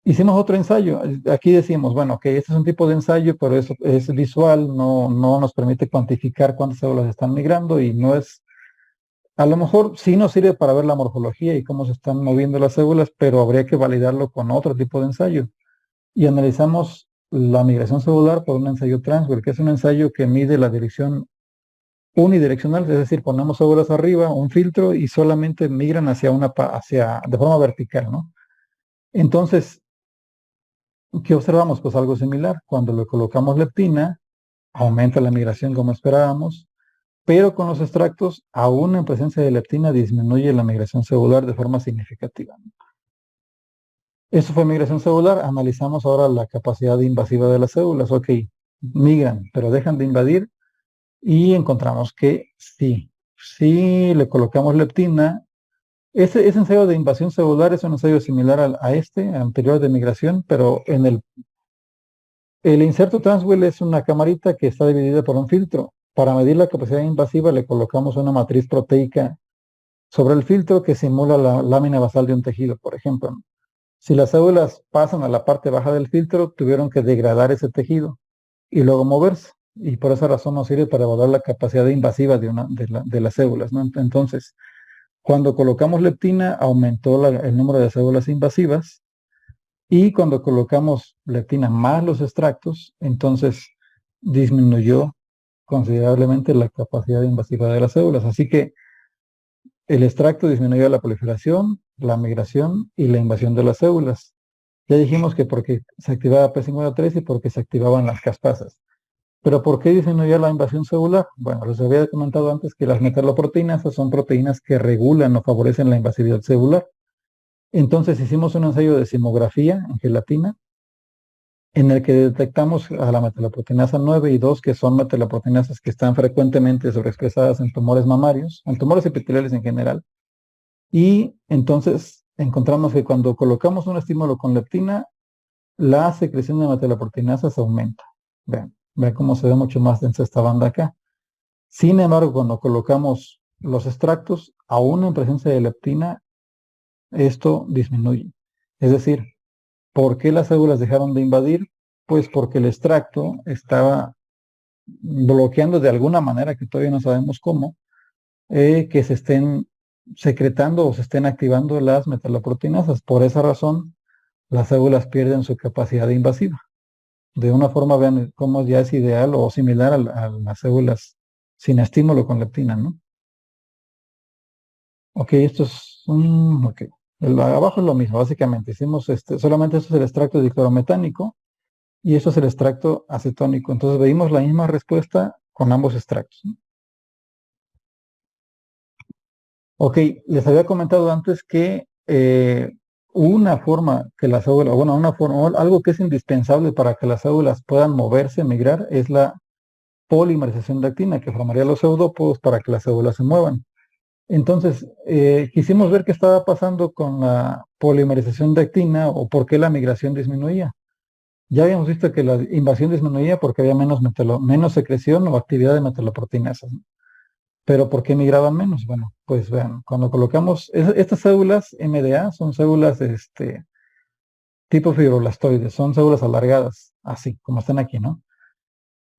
Hicimos otro ensayo. Aquí decimos, bueno, que este es un tipo de ensayo, pero eso es visual, no nos permite cuantificar cuántas células están migrando y no es, a lo mejor sí nos sirve para ver la morfología y cómo se están moviendo las células, pero habría que validarlo con otro tipo de ensayo. Y analizamos la migración celular por un ensayo Transwell, que es un ensayo que mide la dirección unidireccional, es decir, ponemos células arriba, un filtro y solamente migran de forma vertical, ¿no? Entonces, ¿qué observamos? Pues algo similar. Cuando le colocamos leptina, aumenta la migración como esperábamos. pero con los extractos, aún en presencia de leptina, disminuye la migración celular de forma significativa. Eso fue migración celular. Analizamos ahora la capacidad invasiva de las células. Ok, migran, pero dejan de invadir y encontramos que sí, le colocamos leptina. Ese ensayo de invasión celular es un ensayo similar a este, anterior de migración, pero en el inserto Transwell es una camarita que está dividida por un filtro. Para medir la capacidad invasiva le colocamos una matriz proteica sobre el filtro que simula la lámina basal de un tejido, por ejemplo. Si las células pasan a la parte baja del filtro, tuvieron que degradar ese tejido y luego moverse. Y por esa razón nos sirve para evaluar la capacidad invasiva de las células, ¿no? Entonces, cuando colocamos leptina, aumentó el número de células invasivas. Y cuando colocamos leptina más los extractos, entonces disminuyó considerablemente la capacidad invasiva de las células. Así que el extracto disminuyó la proliferación, la migración y la invasión de las células. Ya dijimos que porque se activaba P53 y porque se activaban las caspasas. Pero ¿por qué disminuyó la invasión celular? Bueno, les había comentado antes que las metaloproteínas son proteínas que regulan o favorecen la invasividad celular. Entonces hicimos un ensayo de simografía en gelatina en el que detectamos a la metaloproteinasa 9 y 2, que son metaloproteinasas que están frecuentemente sobreexpresadas en tumores mamarios, en tumores epiteliales en general. Y entonces encontramos que cuando colocamos un estímulo con leptina, la secreción de metaloproteinasas aumenta. Vean cómo se ve mucho más densa esta banda acá. Sin embargo, cuando colocamos los extractos, aún en presencia de leptina, esto disminuye. Es decir, ¿por qué las células dejaron de invadir? Pues porque el extracto estaba bloqueando de alguna manera, que todavía no sabemos cómo, que se estén secretando o se estén activando las metaloproteinasas. Por esa razón, las células pierden su capacidad invasiva. De una forma, vean cómo ya es ideal o similar a las células sin estímulo con leptina, ¿no? Ok, esto es un... Ok. Abajo es lo mismo, básicamente. Hicimos solamente esto es el extracto diclorometánico y esto es el extracto acetónico. Entonces veíamos la misma respuesta con ambos extractos, ¿no? Ok, les había comentado antes que una forma que las células, bueno, una forma, algo que es indispensable para que las células puedan moverse, migrar, es la polimerización de actina, que formaría los pseudópodos para que las células se muevan. Entonces, quisimos ver qué estaba pasando con la polimerización de actina o por qué la migración disminuía. Ya habíamos visto que la invasión disminuía porque había menos secreción o actividad de metaloproteinasas, ¿no? Pero ¿por qué migraban menos? Bueno, pues vean, cuando colocamos estas células MDA son células tipo fibroblastoides, son células alargadas, así como están aquí, ¿no?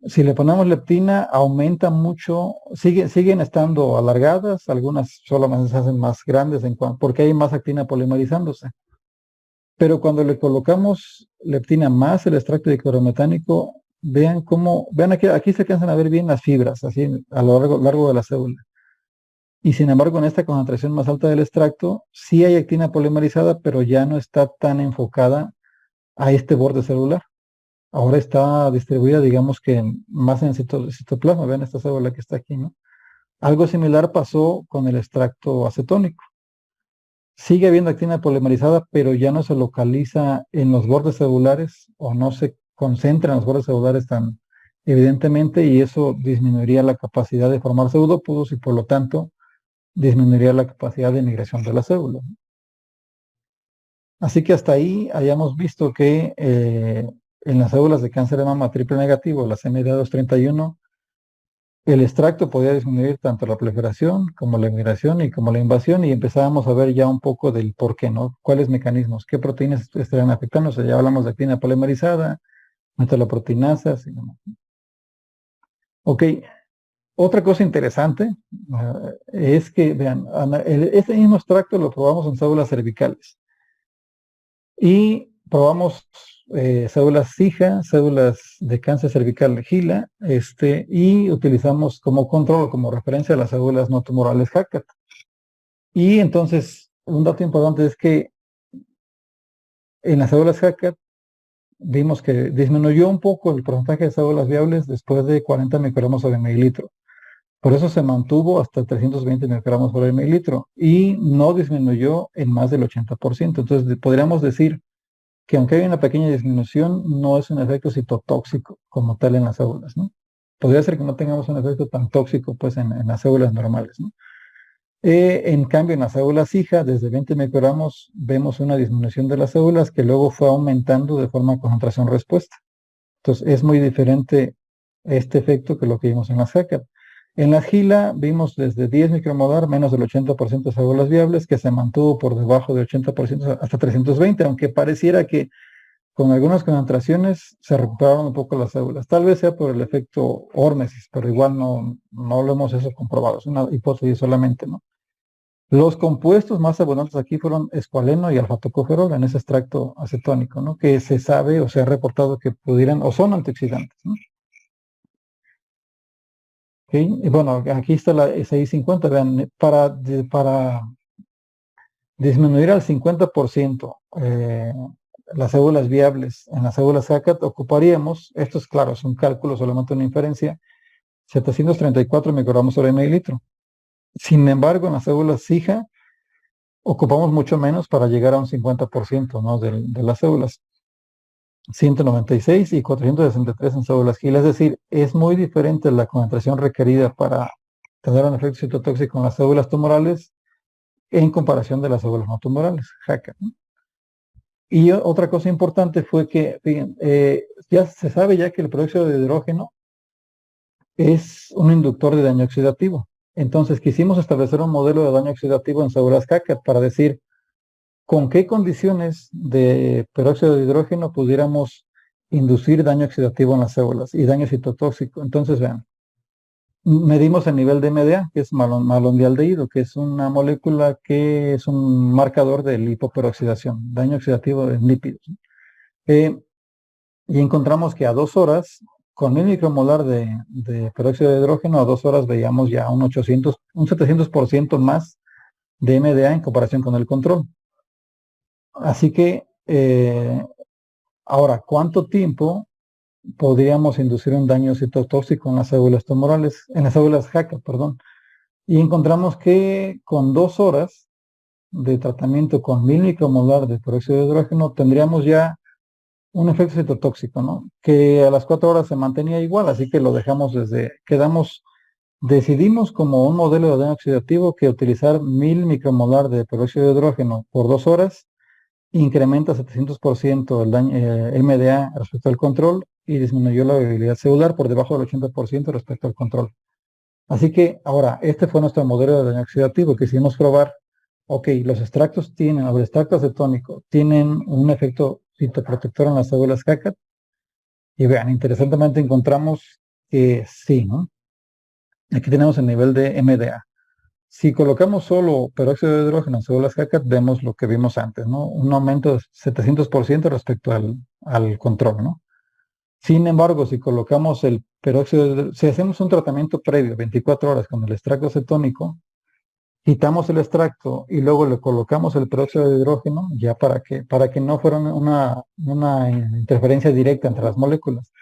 Si le ponemos leptina, aumenta mucho, siguen estando alargadas, algunas solamente se hacen más grandes porque hay más actina polimerizándose. Pero cuando le colocamos leptina más el extracto diclorometánico, vean aquí se alcanzan a ver bien las fibras, así a lo largo de la célula. Y sin embargo, en esta concentración más alta del extracto, sí hay actina polimerizada, pero ya no está tan enfocada a este borde celular. Ahora está distribuida, digamos que más en el citoplasma. Vean esta célula que está aquí, ¿no? Algo similar pasó con el extracto acetónico. Sigue habiendo actina polimerizada, pero ya no se localiza en los bordes celulares o no se concentra en los bordes celulares tan evidentemente, y eso disminuiría la capacidad de formar pseudópodos y por lo tanto disminuiría la capacidad de migración de la célula. Así que hasta ahí hayamos visto que en las células de cáncer de mama triple negativo, las MDA231, el extracto podía disminuir tanto la proliferación como la migración y como la invasión, y empezábamos a ver ya un poco del por qué, ¿no? ¿Cuáles mecanismos? ¿Qué proteínas estarían afectando? O sea, ya hablamos de actina polimerizada, metaloproteinasas y demás. Ok, otra cosa interesante es que, vean, este mismo extracto lo probamos en células cervicales. Y probamos células SIJA, células de cáncer cervical GILA, y utilizamos como control o como referencia las células no tumorales HACAT. Y entonces, un dato importante es que en las células HACAT vimos que disminuyó un poco el porcentaje de células viables después de 40 microgramos sobre mililitro. Por eso se mantuvo hasta 320 microgramos por mililitro y no disminuyó en más del 80%. Entonces, podríamos decir que aunque hay una pequeña disminución, no es un efecto citotóxico como tal en las células, ¿no? Podría ser que no tengamos un efecto tan tóxico, pues, en las células normales, ¿no? En cambio, en las células hija, desde 20 microgramos, vemos una disminución de las células que luego fue aumentando de forma concentración-respuesta. Entonces, es muy diferente este efecto que lo que vimos en las JACAT. En la gila vimos desde 10 micromolar, menos del 80% de células viables, que se mantuvo por debajo del 80% hasta 320, aunque pareciera que con algunas concentraciones se recuperaron un poco las células. Tal vez sea por el efecto hormesis, pero igual no lo hemos eso comprobado, es una hipótesis solamente, ¿no? Los compuestos más abundantes aquí fueron escualeno y alfa-tocoferol en ese extracto acetónico, ¿no? Que se sabe o se ha reportado que pudieran o son antioxidantes, ¿no? ¿Okay? Y bueno, aquí está la SI50, vean, para disminuir al 50% las células viables en las células JACAT, ocuparíamos, esto es claro, es un cálculo, solamente una inferencia, 734 microgramos sobre mililitro. Sin embargo, en las células hija, ocupamos mucho menos para llegar a un 50%, ¿no? de las células. 196 y 463 en células GIL, es decir, es muy diferente la concentración requerida para tener un efecto citotóxico en las células tumorales en comparación de las células no tumorales, JACAT, ¿no? Y otra cosa importante fue que, ya se sabe ya que el peróxido de hidrógeno es un inductor de daño oxidativo. Entonces quisimos establecer un modelo de daño oxidativo en células JACAT para decir con qué condiciones de peróxido de hidrógeno pudiéramos inducir daño oxidativo en las células y daño citotóxico. Entonces, vean, medimos el nivel de MDA, que es malondialdehído, que es una molécula que es un marcador de lipoperoxidación, daño oxidativo en lípidos. Y encontramos que a 2 horas, con 1000 micromolar de peróxido de hidrógeno, a 2 horas veíamos ya un 700% más de MDA en comparación con el control. Así que, ahora, ¿cuánto tiempo podríamos inducir un daño citotóxico en las células tumorales, en las células JACAT, perdón? Y encontramos que con 2 horas de tratamiento con 1000 micromolar de peróxido de hidrógeno tendríamos ya un efecto citotóxico, ¿no? Que a las 4 horas se mantenía igual, así que lo dejamos decidimos como un modelo de daño oxidativo que utilizar 1000 micromolar de peróxido de hidrógeno por 2 horas incrementa 700% el daño, MDA respecto al control y disminuyó la viabilidad celular por debajo del 80% respecto al control. Así que ahora, este fue nuestro modelo de daño oxidativo que quisimos probar. Ok, los extractos tienen, o el extracto acetónico, tienen un efecto citoprotector en las células JACAT. Y vean, interesantemente encontramos que sí, ¿no? Aquí tenemos el nivel de MDA. Si colocamos solo peróxido de hidrógeno en células JACAT, vemos lo que vimos antes, ¿no? Un aumento de 700% respecto al control, ¿no? Sin embargo, si colocamos el peróxido si hacemos un tratamiento previo, 24 horas con el extracto acetónico, quitamos el extracto y luego le colocamos el peróxido de hidrógeno, ya para que no fuera una interferencia directa entre las moléculas.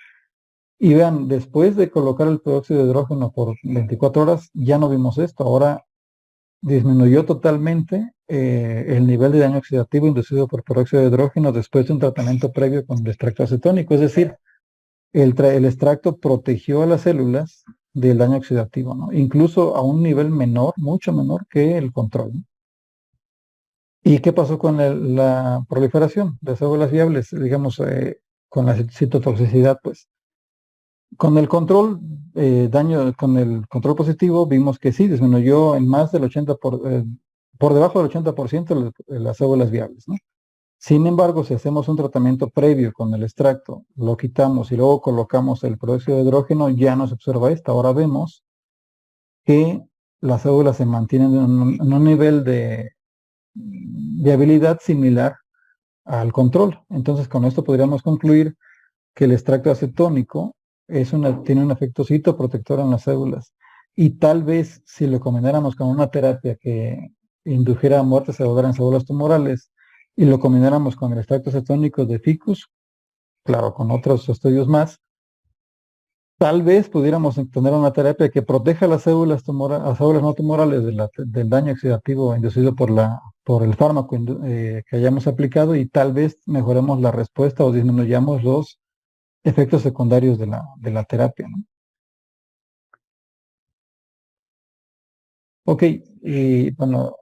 Y vean, después de colocar el peróxido de hidrógeno por 24 horas, ya no vimos esto. Ahora disminuyó totalmente el nivel de daño oxidativo inducido por peróxido de hidrógeno después de un tratamiento previo con el extracto acetónico. Es decir, el extracto protegió a las células del daño oxidativo, ¿no? Incluso a un nivel menor, mucho menor que el control, ¿no? ¿Y qué pasó con la proliferación de células viables, digamos, con la citotoxicidad? Pues con el control con el control positivo vimos que sí, disminuyó en más del 80%, por debajo del 80% de las células viables, ¿no? Sin embargo, si hacemos un tratamiento previo con el extracto, lo quitamos y luego colocamos el peróxido de hidrógeno, ya no se observa esto. Ahora vemos que las células se mantienen en un nivel de viabilidad similar al control. Entonces, con esto podríamos concluir que el extracto acetónico tiene un efecto citoprotector en las células. Y tal vez si lo combináramos con una terapia que indujera muerte celular en células tumorales y lo combináramos con el extracto acetónico de ficus, claro, con otros estudios más, Tal vez pudiéramos tener una terapia que proteja las células, las células no tumorales del daño oxidativo inducido por el fármaco que hayamos aplicado, y tal vez mejoremos la respuesta o disminuyamos los efectos secundarios de la terapia, ¿no? Ok, y bueno,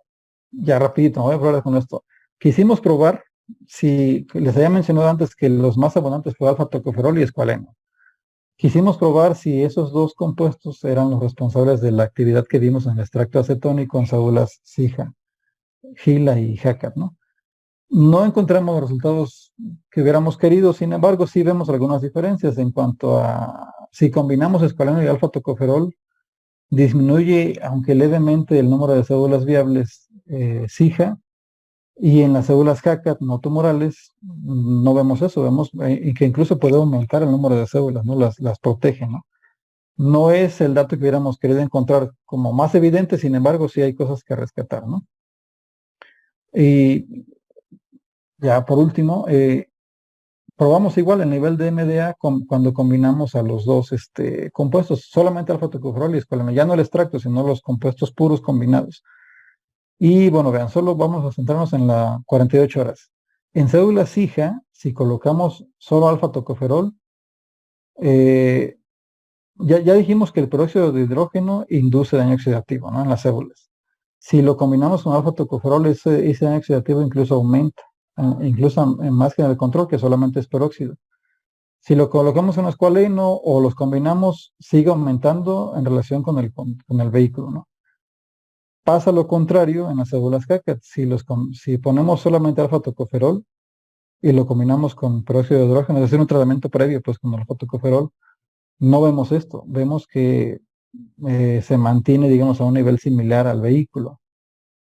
ya rapidito, me voy a probar con esto. Quisimos probar si les había mencionado antes que los más abundantes fue alfa-tocoferol y escualeno. Quisimos probar si esos dos compuestos eran los responsables de la actividad que vimos en el extracto acetónico en células SIJA, GILA y HACAT, ¿no? No encontramos los resultados que hubiéramos querido, sin embargo, sí vemos algunas diferencias en cuanto a si combinamos escualeno y alfa-tocoferol, disminuye, aunque levemente, el número de células viables SIJA, y en las células HACAT no tumorales no vemos eso, vemos que incluso puede aumentar el número de células, ¿no? Las protege, ¿no? No es el dato que hubiéramos querido encontrar como más evidente, sin embargo, sí hay cosas que rescatar, ¿no? Y ya por último, probamos igual el nivel de MDA cuando combinamos a los dos compuestos, solamente alfa-tocoferol y escualeno, ya no el extracto, sino los compuestos puros combinados. Y bueno, vean, solo vamos a centrarnos en la 48 horas. En células SIJA, si colocamos solo alfa-tocoferol, ya dijimos que el peróxido de hidrógeno induce daño oxidativo, ¿no? En las células. Si lo combinamos con alfa-tocoferol, ese daño oxidativo incluso aumenta, incluso más que en el control, que solamente es peróxido. Si lo colocamos en escualeno o los combinamos, sigue aumentando en relación con el vehículo, ¿no? Pasa lo contrario en las células HACAT. Si ponemos solamente alfa-tocoferol y lo combinamos con peróxido de hidrógeno, es decir, un tratamiento previo pues con alfa-tocoferol, no vemos esto. Vemos que se mantiene, digamos, a un nivel similar al vehículo.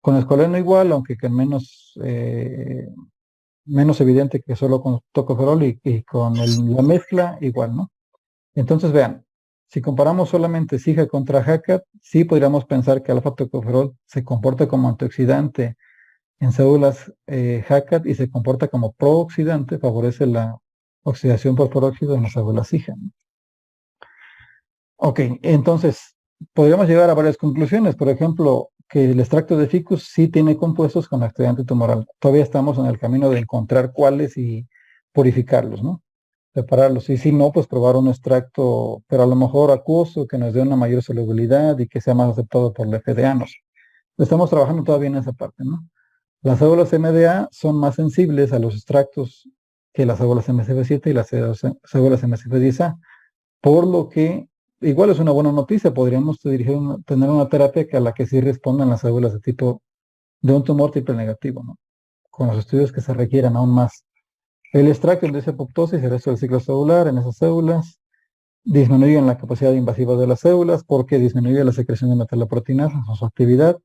Con escualeno igual, aunque que menos evidente que solo con tocoferol, y con la mezcla igual, ¿no? Entonces vean, si comparamos solamente SIJA contra HACAT, sí podríamos pensar que alfa-tocoferol se comporta como antioxidante en células HACAT y se comporta como prooxidante, favorece la oxidación por peróxido en las células SIJA, ¿no? Ok, entonces podríamos llegar a varias conclusiones. Por ejemplo, que el extracto de ficus sí tiene compuestos con activante tumoral. Todavía estamos en el camino de encontrar cuáles y purificarlos, ¿no? Separarlos. Y si no, pues probar un extracto, pero a lo mejor acuoso, que nos dé una mayor solubilidad y que sea más aceptado por la FDA. Estamos trabajando todavía en esa parte, ¿no? Las células MDA son más sensibles a los extractos que las células MCF7 y las células MCF10A, por lo que igual es una buena noticia. Podríamos tener una terapia a la que sí respondan las células de un tumor triple negativo, ¿no? Con los estudios que se requieran aún más. El extracto induce apoptosis y el resto del ciclo celular en esas células. Disminuye la capacidad invasiva de las células porque disminuye la secreción de metaloproteinasas o su actividad,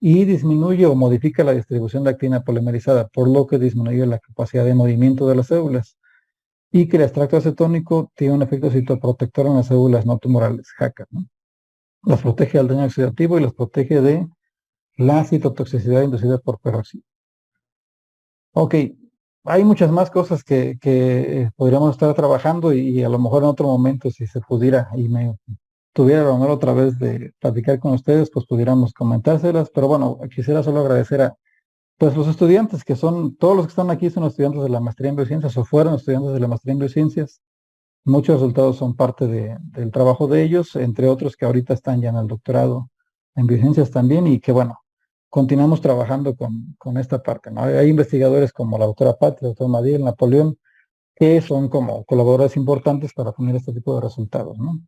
y disminuye o modifica la distribución de actina polimerizada, por lo que disminuye la capacidad de movimiento de las células. Y que el extracto acetónico tiene un efecto citoprotector en las células no tumorales, HACAT, ¿no? Las protege del daño oxidativo y las protege de la citotoxicidad inducida por peróxido. Ok, hay muchas más cosas que podríamos estar trabajando, y a lo mejor en otro momento, si se pudiera y me tuviera el honor otra vez de platicar con ustedes, pues pudiéramos comentárselas. Pero bueno, quisiera solo agradecer a pues los estudiantes, que son, todos los que están aquí son estudiantes de la maestría en biociencias o fueron estudiantes de la maestría en biociencias. Muchos resultados son parte del trabajo de ellos, entre otros que ahorita están ya en el doctorado en biociencias también, y que bueno, continuamos trabajando con esta parte, ¿no? Hay investigadores como la doctora Patti, el doctor Madiel, Napoleón, que son como colaboradores importantes para poner este tipo de resultados, ¿no?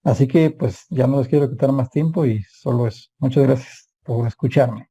Así que pues ya no les quiero quitar más tiempo y solo eso. Muchas gracias por escucharme.